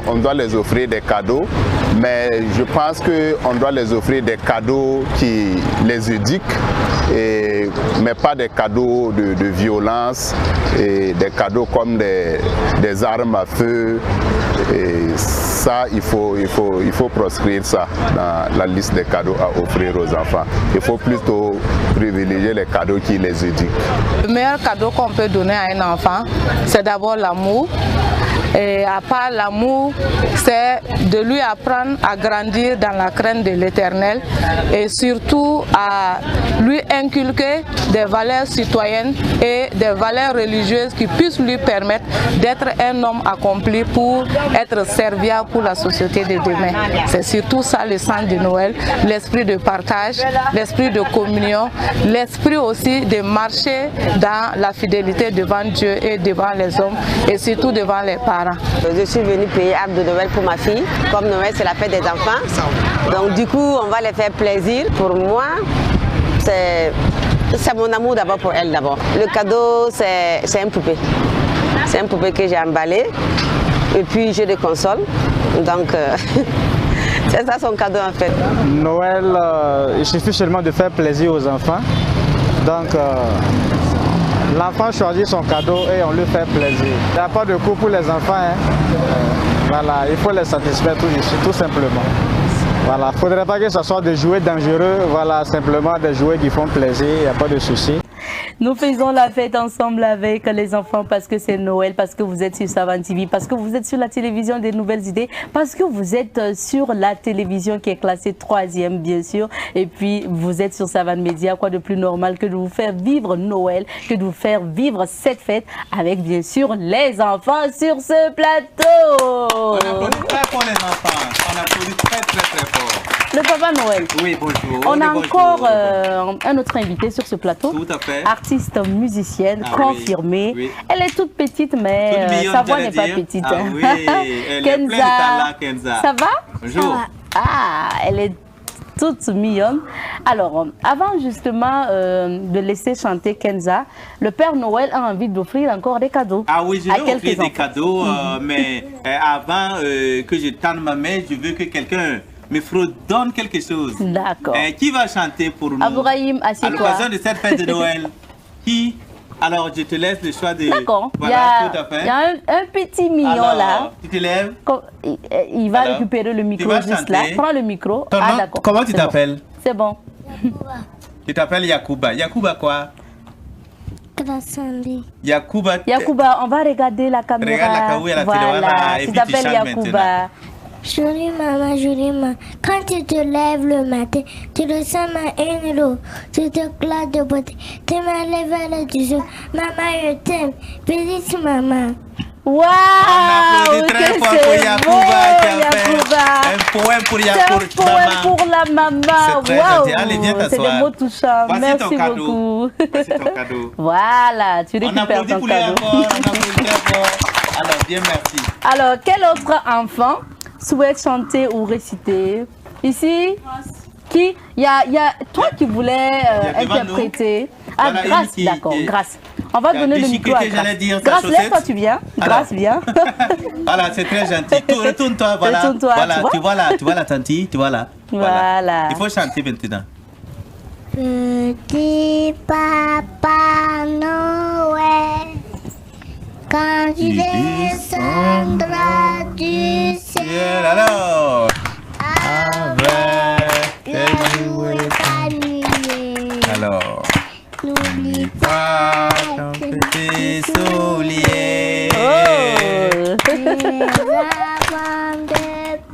On doit les offrir des cadeaux, mais je pense qu'on doit les offrir des cadeaux qui les éduquent, mais pas des cadeaux de violence, et des cadeaux comme des armes à feu. Et ça, il faut proscrire ça dans la liste des cadeaux à offrir aux enfants. Il faut plutôt privilégier les cadeaux qui les éduquent. Le meilleur cadeau qu'on peut donner à un enfant, c'est d'abord l'amour. Et à part l'amour, c'est de lui apprendre à grandir dans la crainte de l'Éternel et surtout à lui inculquer des valeurs citoyennes et des valeurs religieuses qui puissent lui permettre d'être un homme accompli pour être serviable pour la société de demain. C'est surtout ça le sens de Noël, l'esprit de partage, l'esprit de communion, l'esprit aussi de marcher dans la fidélité devant Dieu et devant les hommes et surtout devant les parents. Je suis venue payer arbre de Noël pour ma fille. Comme Noël, c'est la fête des enfants. Donc du coup, on va les faire plaisir. Pour moi, c'est mon amour d'abord pour elle d'abord. Le cadeau, c'est une poupée. C'est une poupée que j'ai emballée. Et puis j'ai des consoles. Donc c'est ça son cadeau en fait. Noël, il suffit seulement de faire plaisir aux enfants. Donc l'enfant choisit son cadeau et on lui fait plaisir. Il n'y a pas de coût pour les enfants. Hein. Voilà, il faut les satisfaire tout simplement. Voilà, il ne faudrait pas que ce soit des jouets dangereux, voilà, simplement des jouets qui font plaisir, il n'y a pas de souci. Nous faisons la fête ensemble avec les enfants parce que c'est Noël, parce que vous êtes sur Savane TV, parce que vous êtes sur la télévision des nouvelles idées, parce que vous êtes sur la télévision qui est classée 3e bien sûr, et puis vous êtes sur Savane Média. Quoi de plus normal que de vous faire vivre Noël, que de vous faire vivre cette fête avec bien sûr les enfants sur ce plateau. On applaudit très fort les enfants, on applaudit très fort. Le Papa Noël. Oui, bonjour. On a bonjour. encore un autre invité sur ce plateau. Tout à fait. Artiste musicienne, confirmée. Oui. Elle est toute petite, mais sa voix n'est pas petite. Ah oui, elle est pleine de talent, Kenza. Ça va? Bonjour. Ah, elle est toute mignonne. Alors, avant justement de laisser chanter Kenza, le Père Noël a envie d'offrir encore des cadeaux. Ah oui, je à vais offrir quelques des enfants. cadeaux, mais avant que je tende ma main, je veux que quelqu'un me fredonne quelque chose. D'accord. Qui va chanter pour nous Abourahim, à assieds-toi. l'occasion de cette fête de Noël? Qui? Alors, je te laisse le choix de... D'accord. Voilà, tout à fait. Il y a un petit mignon Alors, là. Tu te lèves. Il va Alors, récupérer le micro tu vas juste là. chanter. Prends le micro. Ton nom, D'accord. comment tu C'est bon. t'appelles? C'est bon. Tu t'appelles Yacouba. Yacouba quoi? Grassandi. Yacouba. Yacouba, on va regarder la caméra. Regarde la caméra, la voilà. télévision, et Tu puis tu t'appelles chantes Yacouba. Jolie maman, quand tu te lèves le matin, tu ressembles à une loup, tu te claques de beauté, tu m'as levé du jour, maman je t'aime, bisous maman. Waouh! On applaudit très fort pour Yacouba qui a fait un poème pour C'est un poème pour la maman. C'est très Waouh! gentil. Allez, viens C'est t'asseoir. des mots touchants. Voici Merci ton cadeau. beaucoup. Voici ton cadeau. Voilà, tu On récupères applaudit ton pour lui cadeau. encore, on applaudit très fort. Alors, bien merci. Alors, quel autre enfant souhaite chanter ou réciter? Ici? Qui? Il y a toi qui voulais Il y a devant interpréter. Ah, Voilà, Grâce, une qui- d'accord, qui- Grâce. On va qui a donner le déchiqueté, micro à j'allais Grâce. dire, sa Grâce, chaussette. lève-toi, tu viens. Alors. Grâce, viens. Voilà, c'est très gentil. Retourne-toi, voilà. Retourne-toi, Voilà, tu vois? tu vois la tante, tu vois là. Voilà. Il faut chanter maintenant. Petit Papa Noël, quand tu descendras du ciel, Alors, avec les jouets familiers, alors. n'oublie pas ton petit soulier. avant de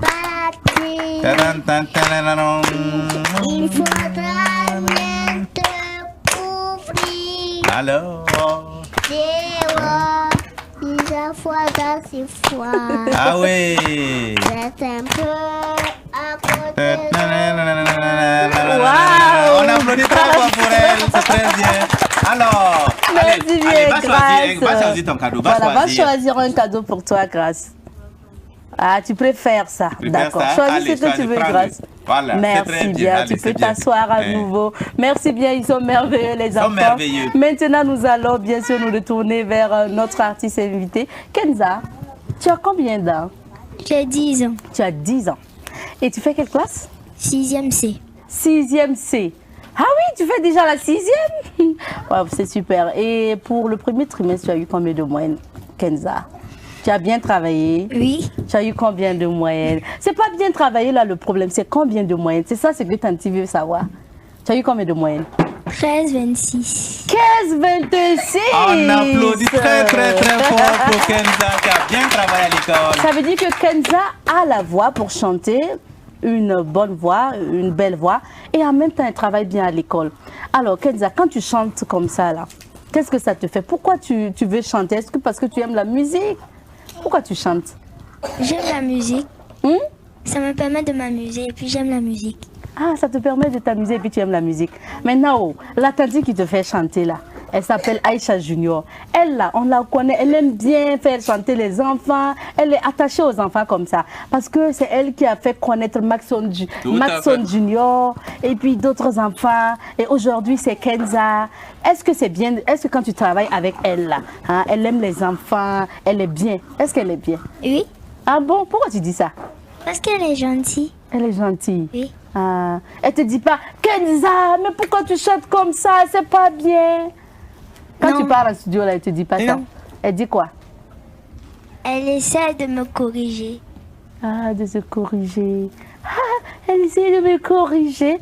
partir, Tadam, tam, tadam, il faudra bien te couvrir. alors. Déjà fois assez fois. Ah oui. C'est un peu à côté. Waouh. On applaudit très fort pour elle, c'est très bien. Alors, Merci bien, allez, va choisir, Grâce. va choisir ton cadeau. Voilà, va choisir. choisir un cadeau pour toi, Grâce. Ah, tu préfères ça. D'accord. ça? Choisis Allez, ce que tu choisis, veux, prends-le. Grâce. Voilà, c'est Merci très bien. bien. Allez, Tu peux c'est bien. t'asseoir à nouveau. Merci bien. Ils sont merveilleux, les enfants. merveilleux. Maintenant, nous allons bien sûr nous retourner vers notre artiste invité. Kenza, tu as combien d'ans? J'ai 10 ans. Tu as 10 ans. Et tu fais quelle classe? 6e C. 6e C. Ah oui, tu fais déjà la 6e? Wow, c'est super. Et pour le premier trimestre, tu as eu combien de moyenne, Kenza? Tu as bien travaillé? Oui. Tu as eu combien de moyenne? C'est pas bien travailler là le problème, c'est combien de moyenne? C'est ça ce que Tanti veut savoir. Tu as eu combien de moyenne? 13, 26. 15, 26. On applaudit très fort pour Kenza qui a bien travaillé à l'école. Ça veut dire que Kenza a la voix pour chanter, une bonne voix, une belle voix, et en même temps elle travaille bien à l'école. Alors Kenza, quand tu chantes comme ça là, qu'est-ce que ça te fait? Pourquoi tu veux chanter? Est-ce que parce que tu aimes la musique? Pourquoi tu chantes? J'aime la musique. Ça me permet de m'amuser et puis j'aime la musique. Ah, ça te permet de t'amuser et puis tu aimes la musique. Maintenant, oh, la tante qui te fait chanter là, elle s'appelle Aïcha Junior. Elle là, on la connaît, elle aime bien faire chanter les enfants. Elle est attachée aux enfants comme ça. Parce que c'est elle qui a fait connaître Maxon Junior et puis d'autres enfants. Et aujourd'hui, c'est Kenza. Est-ce que c'est bien? Est-ce que quand tu travailles avec elle là, hein, elle aime les enfants, elle est bien? Est-ce qu'elle est bien? Oui. Ah bon? Pourquoi tu dis ça? Parce qu'elle est gentille. Elle est gentille. Oui. Ah, elle te dit pas, Kenza, mais pourquoi tu chantes comme ça? C'est pas bien. Quand tu pars en studio, là, elle te dit pas ça. Elle dit quoi? Elle essaie de me corriger. Ah, de se corriger. Ah, elle essaie de me corriger.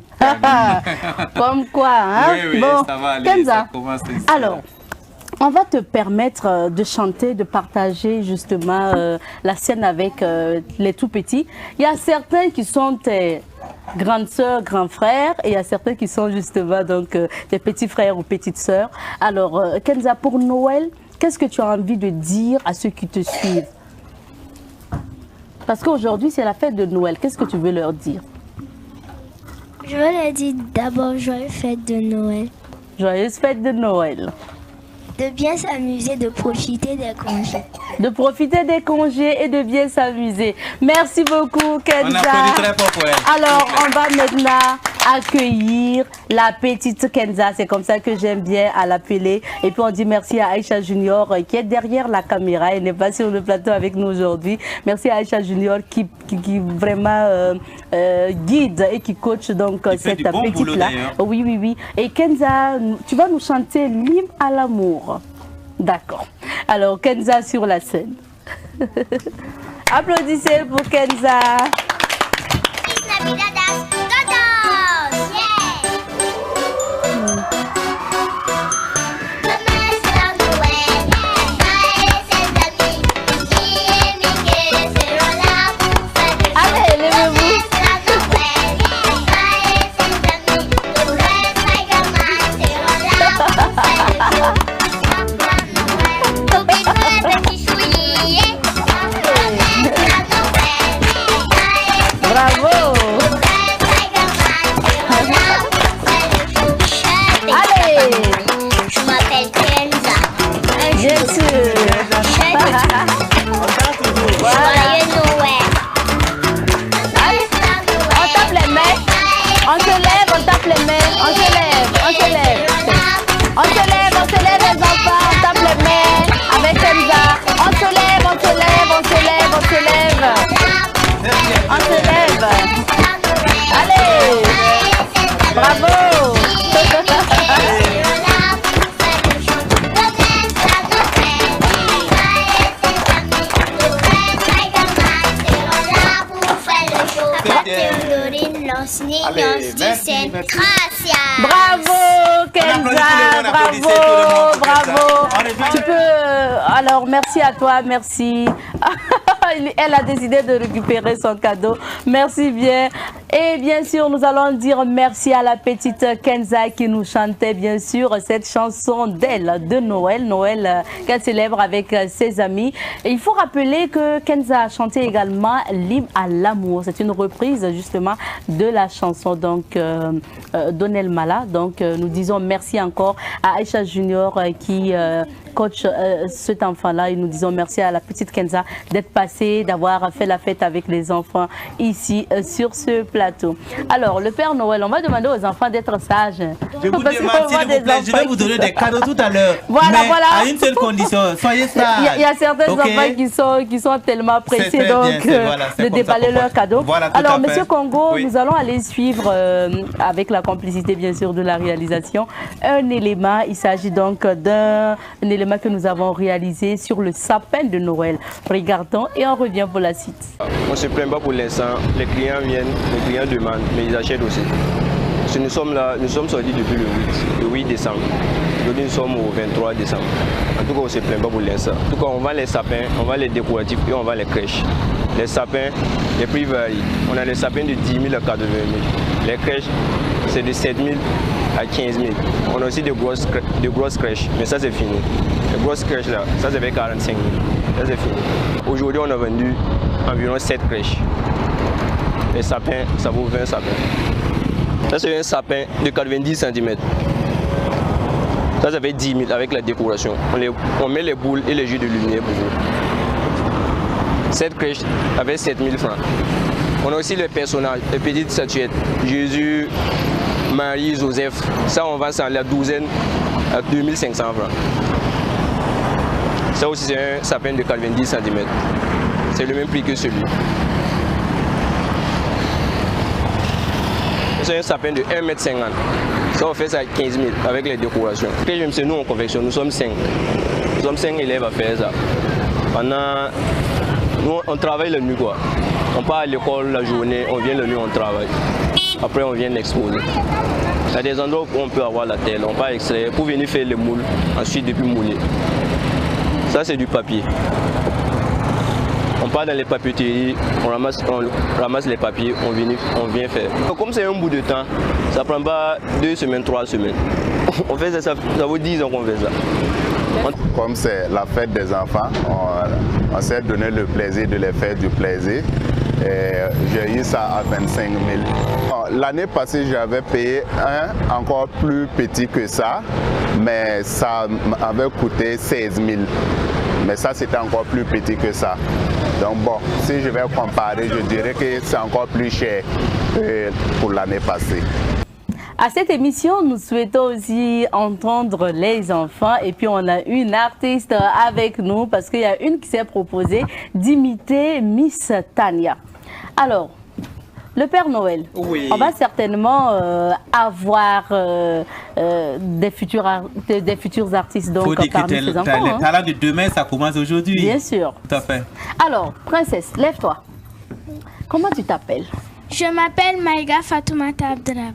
Comme quoi, hein? Oui, oui, bon, ça va aller, Kenza, ça commence ainsi. alors, on va te permettre de chanter, de partager justement la scène avec les tout petits. Il y a certains qui sont tes grandes sœurs, grands frères, et il y a certains qui sont justement donc tes petits frères ou petites sœurs. Alors, Kenza, pour Noël, qu'est-ce que tu as envie de dire à ceux qui te suivent? Parce qu'aujourd'hui, c'est la fête de Noël. Qu'est-ce que tu veux leur dire? Je voulais dire d'abord joyeuses fêtes de Noël. Joyeuses fêtes de Noël. De bien s'amuser, de profiter des congés. De profiter des congés et de bien s'amuser. Merci beaucoup, Kenza. On applaudit très fort pour elle. Alors, on va maintenant accueillir la petite Kenza. C'est comme ça que j'aime bien à l'appeler. Et puis, on dit merci à Aïcha Junior qui est derrière la caméra. Elle n'est pas sur le plateau avec nous aujourd'hui. Merci à Aïcha Junior qui vraiment guide et qui coach donc cette petite-là. Oui, oui, oui. Et Kenza, tu vas nous chanter l'hymne à l'amour. D'accord. Alors, Kenza sur la scène. Applaudissez pour Kenza. Allez, levez-vous. Bravo! Allez! Je m'appelle Kenza. Bien sûr! Joyeux Noël! Allez, on tape les mains, on se lève, on tape les mains, on se lève, on se lève. On se lève les enfants, on tape les mains avec Kenza. On se lève, on se lève, on se lève, on se lève. On se lève. Allez! Bravo! Niños dicen gracias. Bravo Kenza, bravo. Tu peux, alors merci à toi, merci. Elle a décidé de récupérer son cadeau. Merci bien. Et bien sûr, nous allons dire merci à la petite Kenza qui nous chantait bien sûr cette chanson d'elle, de Noël. Noël qu'elle célèbre avec ses amis. Et il faut rappeler que Kenza a chanté également l'hymne à l'amour. C'est une reprise justement de la chanson donc d'Onel Mala. Donc nous disons merci encore à Aïcha Junior qui coach cet enfant-là. Et nous disons merci à la petite Kenza d'être passée, d'avoir fait la fête avec les enfants ici sur ce plateau. Alors, le Père Noël, on va demander aux enfants d'être sages. Je vous demande, s'il vous plaît, je vais vous donner des cadeaux tout à l'heure. Voilà, mais voilà. à une seule condition, soyez sages. Il y a certains enfants qui sont tellement pressés donc, de déballer leurs cadeaux. Voilà, alors, Monsieur Congo, nous allons aller suivre, avec la complicité bien sûr de la réalisation, un élément. Il s'agit donc d'un élément que nous avons réalisé sur le sapin de Noël. Regardons et on revient pour la suite. On ne se plaint pas pour l'instant. Les clients viennent, les clients demandent, mais ils achètent aussi. Si nous sommes là, nous sommes sortis depuis le 8 décembre. Aujourd'hui, nous sommes au 23 décembre. En tout cas, on ne se plaint pas pour l'instant. En tout cas, on vend les sapins, on vend les décoratifs et on vend les crèches. Les sapins, les prix varient. On a les sapins de 10 000 à 80 000. Les crèches, c'est de 7 000 à 15 000. On a aussi de grosses crèches, mais ça c'est fini. Les grosses crèches là, ça c'est fait 45 000. Ça c'est fini. Aujourd'hui, on a vendu environ 7 crèches. Les sapins, ça vaut 20 sapins. Ça c'est un sapin de 90 cm. Ça fait 10 000 avec la décoration. On met les boules et les jeux de lumière pour vous. Cette crèche avec 7 000 francs. On a aussi les personnages, les petites statuettes. Jésus, Marie, Joseph. Ça on vend ça la douzaine à 2500 francs. Ça aussi c'est un sapin de 90 cm. C'est le même prix que celui. C'est un sapin de 1,50 m. Ça on fait ça à 15 000 avec les décorations. C'est nous on confectionne, nous sommes 5. Nous sommes 5 élèves à faire ça. Nous on travaille la nuit quoi. On part à l'école la journée, on vient la nuit, on travaille. Après on vient exposer. Il y a des endroits où on peut avoir la telle, on part extraire pour venir faire les moules, ensuite depuis mouler. Ça c'est du papier. On part dans les papeteries, on ramasse les papiers, on vient faire. Comme c'est un bout de temps, ça prend pas 2 semaines, 3 semaines. On fait ça vaut 10 ans qu'on fait ça. Comme c'est la fête des enfants, on s'est donné le plaisir de les faire du plaisir. j'ai eu ça à 25 000. L'année passée, j'avais payé un encore plus petit que ça, mais ça m'avait coûté 16 000. Mais ça, c'était encore plus petit que ça. Donc bon, si je vais comparer, je dirais que c'est encore plus cher pour l'année passée. À cette émission, nous souhaitons aussi entendre les enfants et puis on a une artiste avec nous parce qu'il y a une qui s'est proposée d'imiter Miss Tania. Alors, le Père Noël, oui. On va certainement avoir des futurs artistes donc, parmi ces enfants. Les talents de demain, ça commence aujourd'hui. Bien sûr. Tout à fait. Alors, princesse, lève-toi. Comment tu t'appelles? Je m'appelle Maïga Fatoumata Abdelrahman.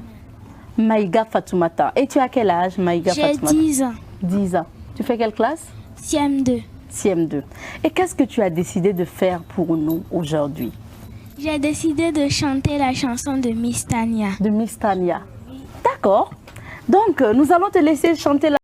Maïga Fatoumata. Et tu as quel âge, Maïga Fatoumata? J'ai 10 ans. 10 ans. Tu fais quelle classe? CM2. CM2. Et qu'est-ce que tu as décidé de faire pour nous aujourd'hui? J'ai décidé de chanter la chanson de Miss Tania. De Miss Tania. D'accord. Donc, nous allons te laisser chanter la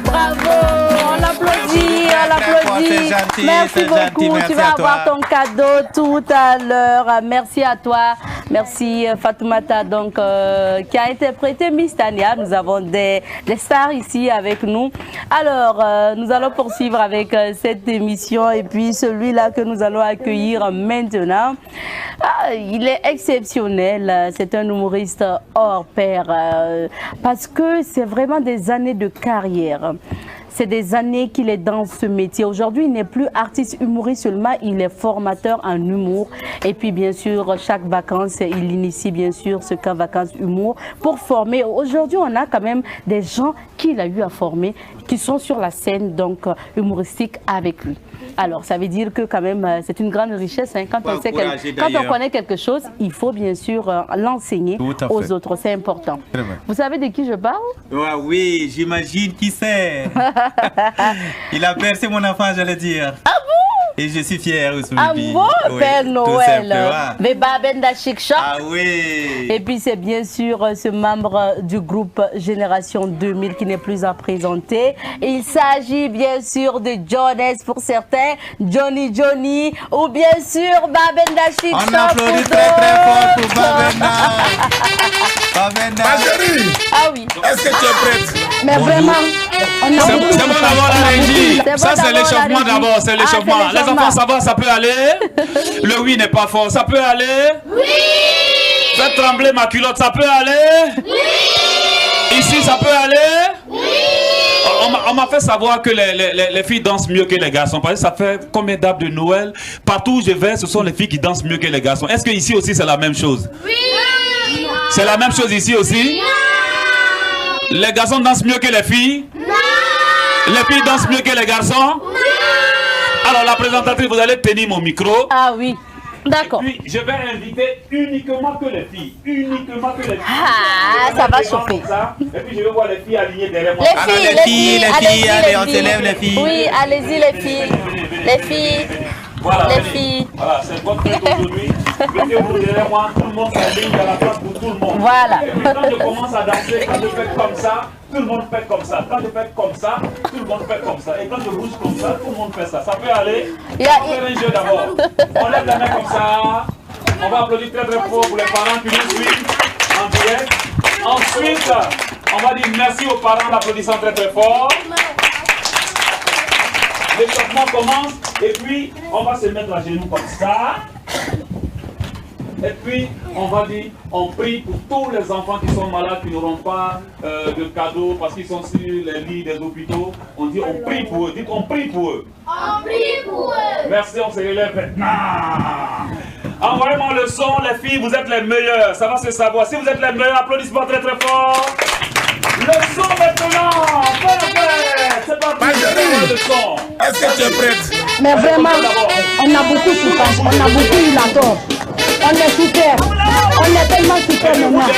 Bravo, on applaudit, on applaudit. Gentil, merci beaucoup, gentil, merci tu vas avoir toi. ton cadeau tout à l'heure. Merci à toi, merci Fatoumata donc, qui a interprété Miss Tania. Nous avons des stars ici avec nous. Alors, nous allons poursuivre avec cette émission et puis celui-là que nous allons accueillir maintenant. Il est exceptionnel, c'est un humoriste hors pair parce que c'est vraiment des années de carrière. C'est des années qu'il est dans ce métier. Aujourd'hui, il n'est plus artiste humoriste seulement, il est formateur en humour. Et puis, bien sûr, chaque vacances, il initie bien sûr ce camp vacances humour pour former. Aujourd'hui, on a quand même des gens qu'il a eu à former, qui sont sur la scène donc humoristique avec lui. Alors, ça veut dire que quand même, c'est une grande richesse. Hein. Quand on connaît quelque chose, il faut bien sûr l'enseigner aux autres. C'est important. Vous savez de qui je parle? Oui, j'imagine qui c'est. Il a percé mon enfant, j'allais dire. Ah bon? Et je suis fier aussi. Ah bon, oui, Père Noël. Beba Benda Chic Shop. Ah oui. Et puis c'est bien sûr ce membre du groupe Génération 2000 qui n'est plus à présenter. Il s'agit bien sûr de Jones pour certains, Johnny ou bien sûr Babenda Chic Shop. On applaudit très fort pour Babenda. Babenda. Marjorie. Ah oui. Est-ce que tu es prête? Mais vraiment. C'est bon d'avoir la régie. Ça c'est l'échauffement d'abord, c'est l'échauffement. Les enfants, ça va, ça peut aller. Le oui n'est pas fort, ça peut aller. Oui. Faites trembler ma culotte, ça peut aller. Oui. Ici, ça peut aller. Oui. On m'a fait savoir que les filles dansent mieux que les garçons. Parce que ça fait combien d'arbres de Noël? Partout où je vais, ce sont les filles qui dansent mieux que les garçons. Est-ce que ici aussi c'est la même chose? Oui. C'est la même chose ici aussi? Non. Les garçons dansent mieux que les filles? Non. Les filles dansent mieux que les garçons? Non. Alors la présentatrice, vous allez tenir mon micro. Ah oui. D'accord. Puis je vais inviter uniquement que les filles. Uniquement que les filles. Ah, ça va chauffer. Et puis je vais voir les filles alignées derrière moi. Les filles, allez, on se lève les filles. Oui, allez-y les filles. Les filles. Voilà, les venez. filles. Voilà, c'est votre fête aujourd'hui. Mettez-vous derrière moi, tout le monde s'aligne, il y a la place pour tout le monde. Voilà. Et puis quand je commence à danser, quand je fais comme ça, tout le monde fait comme ça. Quand je fais comme ça, tout le monde fait comme ça. Et quand je bouge comme ça, tout le monde fait ça. Ça peut aller. On va faire un jeu d'abord. On lève la main comme ça. On va applaudir très très fort pour les parents qui nous suivent en direct. Ensuite, on va dire merci aux parents en applaudissant très très fort. L'échauffement commence et puis on va se mettre à genoux comme ça. Et puis on va dire, on prie pour tous les enfants qui sont malades, qui n'auront pas de cadeaux parce qu'ils sont sur les lits des hôpitaux. On dit on prie pour eux. Dites on prie pour eux. On prie pour eux. Merci, on se relève maintenant. Envoyez-moi le son, les filles, vous êtes les meilleurs. Ça va se savoir. Si vous êtes les meilleurs, applaudissements très très fort. Le son maintenant. C'est parti. Le son. Est-ce que tu es prête? Mais vraiment, on a beaucoup souffert, on a beaucoup eu la tort. On est souffert. On est tellement souffert maintenant.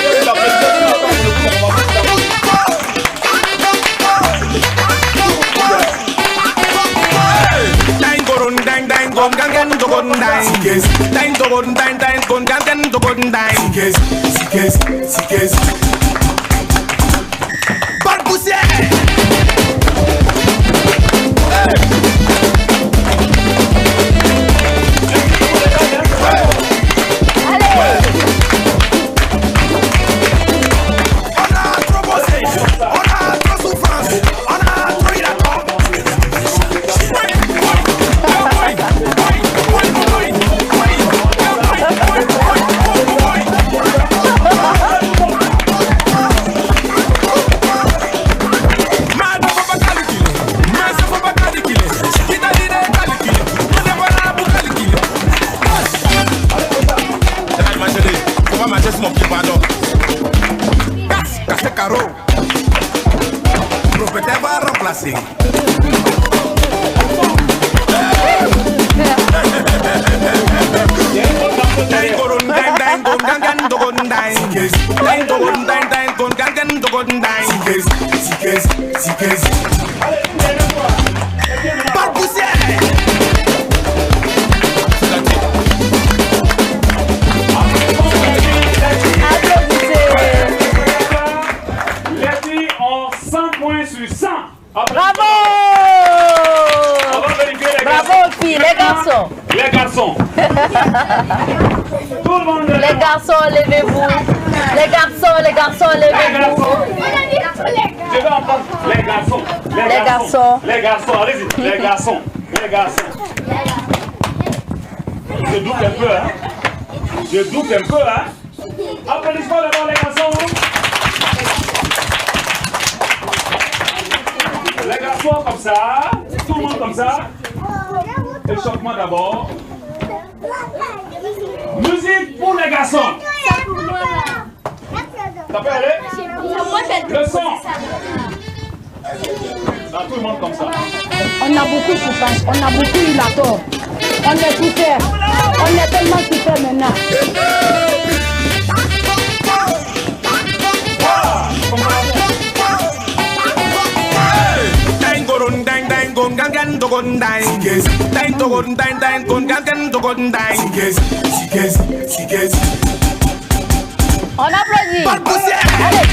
Les garçons. Tout le monde. Les garçons, levez-vous. Les garçons, levez-vous. Je vais entendre les garçons. Les garçons. Les garçons, allez-y. Les garçons. Les garçons. Je doute un peu, hein. Je doute un peu, hein. Applaudissements d'abord, les garçons. Les garçons comme ça. Tout le monde comme ça. Échauffement d'abord. Musique pour les garçons. Ça peut aller? Le son. Dans tout le monde comme ça. On a beaucoup souffert, on a beaucoup eu la tort. On est souffert. On est tellement souffert maintenant. On applaudit. Allez.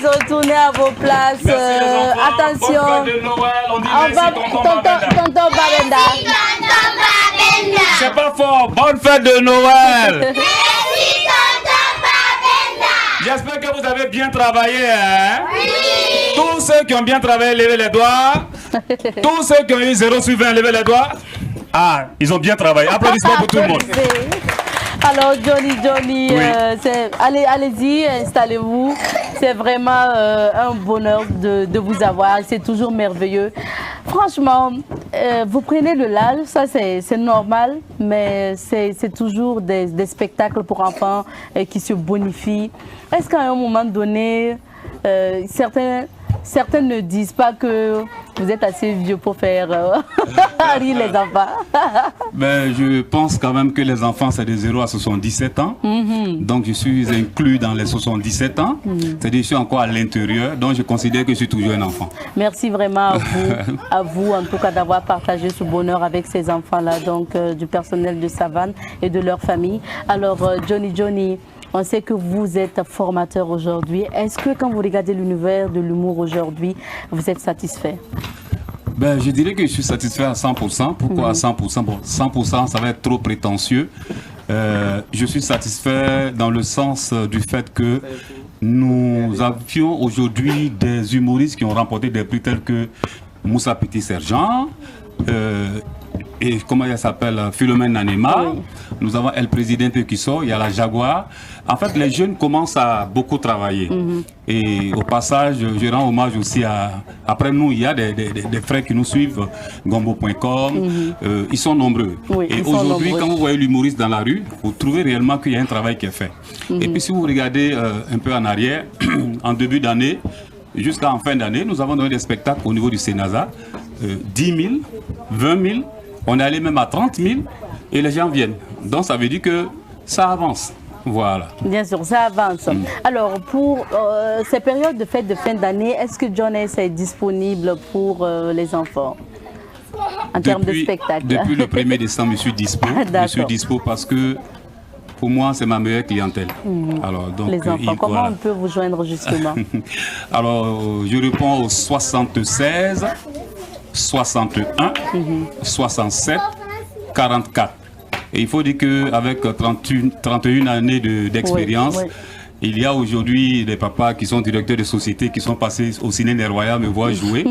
Retournez à vos places. Attention. On va tonton Babenda. C'est pas fort. Bonne fête de Noël. Merci tonton Babenda. J'espère que vous avez bien travaillé. Hein? Oui. Tous ceux qui ont bien travaillé, levez les doigts. Tous ceux qui ont eu 0 sur 20, levez les doigts. Ah, ils ont bien travaillé. Applaudissements pour tout le monde. Alors Johnny, oui. Allez-y, installez-vous. C'est vraiment un bonheur de vous avoir. C'est toujours merveilleux. Franchement, vous prenez le large, ça c'est normal, mais c'est toujours des spectacles pour enfants qui se bonifient. Est-ce qu'à un moment donné, certains ne disent pas que vous êtes assez vieux pour faire rire les enfants? Ben, je pense quand même que les enfants, c'est de 0 à 77 ans. Donc, je suis inclus dans les 77 ans. C'est-à-dire, je suis encore à l'intérieur. Donc, je considère que je suis toujours un enfant. Merci vraiment à vous en tout cas, d'avoir partagé ce bonheur avec ces enfants-là, donc du personnel de Savane et de leur famille. Alors, Johnny, on sait que vous êtes formateur aujourd'hui. Est-ce que quand vous regardez l'univers de l'humour aujourd'hui, vous êtes satisfait? Ben, je dirais que je suis satisfait à 100%. Pourquoi à 100%? Bon, 100%, ça va être trop prétentieux. Je suis satisfait dans le sens du fait que nous avions aujourd'hui des humoristes qui ont remporté des prix tels que Moussa Petit-Sergent, et comment elle s'appelle, Philomène Nanema. Oui. Nous avons El Presidente qui sort, il y a la Jaguar. En fait, les jeunes commencent à beaucoup travailler. Et au passage, je rends hommage aussi à... Après nous, il y a des frères qui nous suivent, gombo.com. Ils sont nombreux. Oui, et aujourd'hui, quand vous voyez l'humoriste dans la rue, vous trouvez réellement qu'il y a un travail qui est fait. Et puis si vous regardez un peu en arrière, en début d'année, jusqu'à en fin d'année, nous avons donné des spectacles au niveau du Sénasa. 10 000, 20 000, on est allé même à 30 000 et les gens viennent. Donc ça veut dire que ça avance. Voilà. Bien sûr, ça avance. Alors pour ces périodes de fête de fin d'année, est-ce que John S est disponible pour les enfants en termes de spectacle? Depuis le 1er décembre, je suis dispo. Je suis dispo parce que pour moi, c'est ma meilleure clientèle. Alors, donc, les enfants, comment on peut vous joindre justement? Alors, je réponds au 76 61 67 44. Et il faut dire qu'avec 31 années d'expérience, il y a aujourd'hui des papas qui sont directeurs de sociétés qui sont passés au ciné Royal me voir jouer.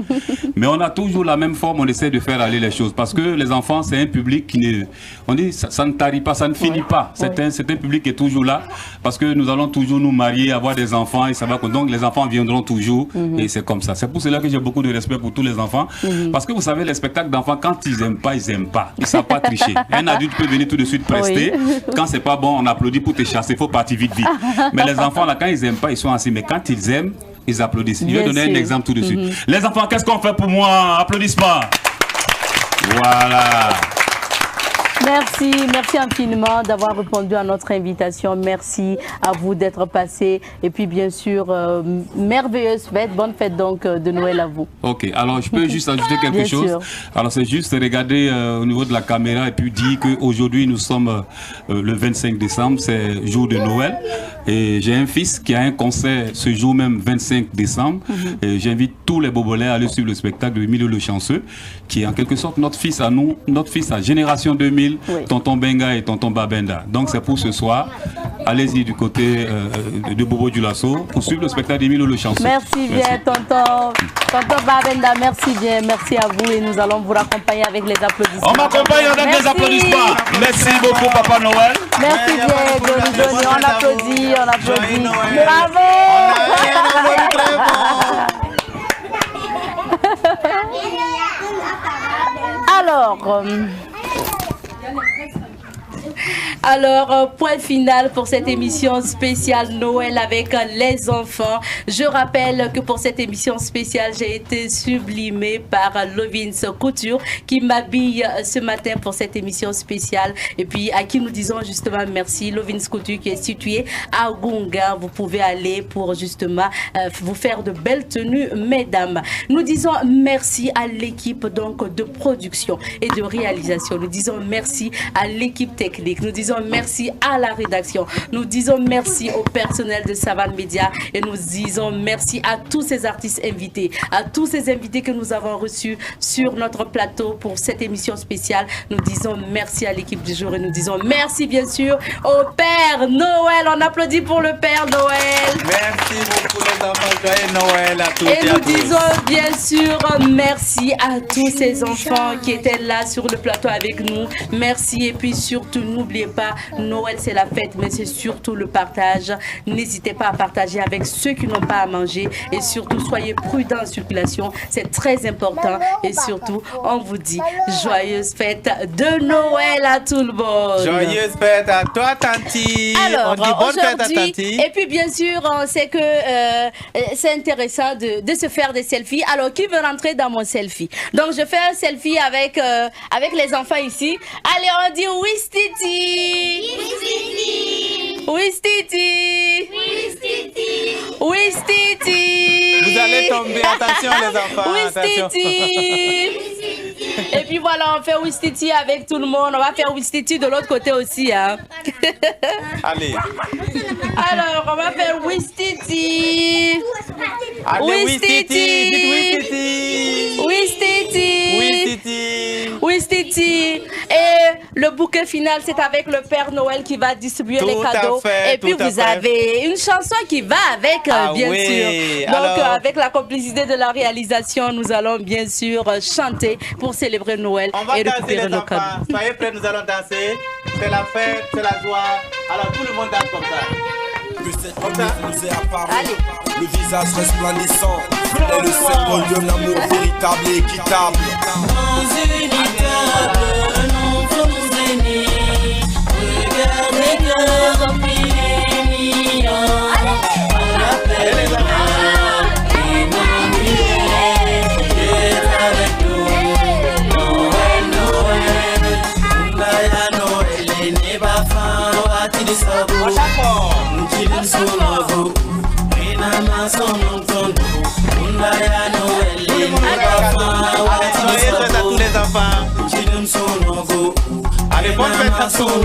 Mais on a toujours la même forme, on essaie de faire aller les choses. Parce que les enfants, c'est un public qui ne... On dit, ça ne tarit pas, ça ne finit pas. C'est un public qui est toujours là. Parce que nous allons toujours nous marier, avoir des enfants. Et ça va, donc les enfants viendront toujours. Et c'est comme ça. C'est pour cela que j'ai beaucoup de respect pour tous les enfants. Parce que vous savez, les spectacles d'enfants, quand ils n'aiment pas, ils n'aiment pas. Ils ne savent pas tricher. Un adulte peut venir tout de suite prester. Quand c'est pas bon, on applaudit pour te chasser. Il faut partir vite, vite. Mais les enfants, là, quand ils n'aiment pas, ils sont assis. Mais quand ils aiment, ils applaudissent. Je vais donner un exemple tout de suite. Les enfants, qu'est-ce qu'on fait pour moi? Applaudissements. Voilà. Merci infiniment d'avoir répondu à notre invitation. Merci à vous d'être passé. Et puis bien sûr, merveilleuse fête, bonne fête donc de Noël à vous. Ok, alors je peux juste ajouter quelque chose. Sûr. Alors c'est juste regarder au niveau de la caméra et puis dire qu'aujourd'hui nous sommes le 25 décembre, c'est jour de Noël. Et j'ai un fils qui a un concert ce jour même 25 décembre. Et j'invite tous les bobolais à aller suivre le spectacle de Emilio Le Chanceux, qui est en quelque sorte notre fils à nous, notre fils à Génération 2000, Tonton Benga et Tonton Babenda. Donc c'est pour ce soir. Allez-y du côté de Bobo Dioulasso pour suivre le spectacle d'Emilio Le Chanceux. Merci bien, Tonton Babenda. Merci bien, merci à vous et nous allons vous raccompagner avec les applaudissements. On m'accompagne avec les applaudissements. Merci beaucoup, Papa Noël. Merci bien, Johnny. On applaudit, on applaudit. Bravo. Alors, point final pour cette émission spéciale Noël avec les enfants. Je rappelle que pour cette émission spéciale, j'ai été sublimée par Lovins Couture qui m'habille ce matin pour cette émission spéciale et puis à qui nous disons justement merci. Lovins Couture qui est située à Gunga. Vous pouvez aller pour justement vous faire de belles tenues, mesdames. Nous disons merci à l'équipe donc de production et de réalisation. Nous disons merci à l'équipe technique. Nous disons disons merci à la rédaction. Nous disons merci au personnel de Savane Média et nous disons merci à tous ces artistes invités, à tous ces invités que nous avons reçus sur notre plateau pour cette émission spéciale. Nous disons merci à l'équipe du jour et nous disons merci bien sûr au Père Noël. On applaudit pour le Père Noël. Merci beaucoup les enfants. Joyeux Noël à tous et à nous tous. disons bien sûr merci à tous ces enfants qui étaient là sur le plateau avec nous. Merci et puis surtout n'oubliez pas, Noël c'est la fête mais c'est surtout le partage. N'hésitez pas à partager avec ceux qui n'ont pas à manger et surtout soyez prudents en circulation, c'est très important et surtout on vous dit joyeuse fête de Noël à tout le monde. Joyeuse fête à toi Tanti. Alors on dit bonne fête à aujourd'hui, Tanti. et puis bien sûr on sait que c'est intéressant de se faire des selfies. Alors qui veut rentrer dans mon selfie? Donc je fais un selfie avec les enfants ici. Allez, on dit Wistiti. Wistiti. Wistiti. Vous allez tomber, attention les enfants. Wistiti. Et puis voilà, on fait Wistiti avec tout le monde. On va faire Wistiti de l'autre côté aussi. Hein. Allez. Alors, on va faire Wistiti. Allez, Wistiti. Dites Wistiti. Wistiti. Wistiti. Wistiti. Et le bouquet final, c'est avec le Père Noël qui va distribuer les cadeaux. Fait, et puis vous avez une chanson qui va avec, bien sûr. Donc, alors, avec la complicité de la réalisation, nous allons bien sûr chanter pour célébrer Noël et récupérer nos cadeaux. Soyez prêts, nous allons danser. C'est la fête, c'est la joie. Alors tout le monde danse comme ça. Que cette lumière nous est apparue, le visage resplendissant est le symbole d'un amour véritable et équitable. Un enfant nous est né, regardez comme il est mignon. On l'appelle Emmanuel, est avec nous. Noël, Noël, Naya Noël, est né bafan, wati de sabo. Nous sommes nouveaux, Renama son nom tondo. Naya Noël, est né bafan, wati de sabo. À tous les enfants. Allez, bonne fête à tous.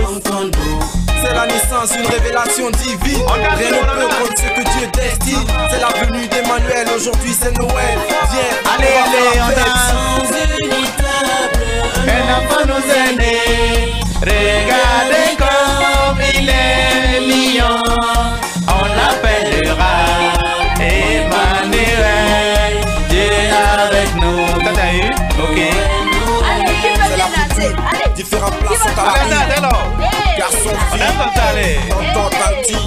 C'est la naissance, une révélation divine. Rien ne peut contre ce que Dieu destine. C'est la venue d'Emmanuel, aujourd'hui c'est Noël. Viens, allez, on danse. Un enfant nous est né. Regardez comme il est mignon. On l'appellera Emmanuel. Dieu est avec nous. T'as eu? Ok. Allez, qui veut bien danser? Allez. Différentes places sont à la rue. Garçon, fille, tonton, tanti.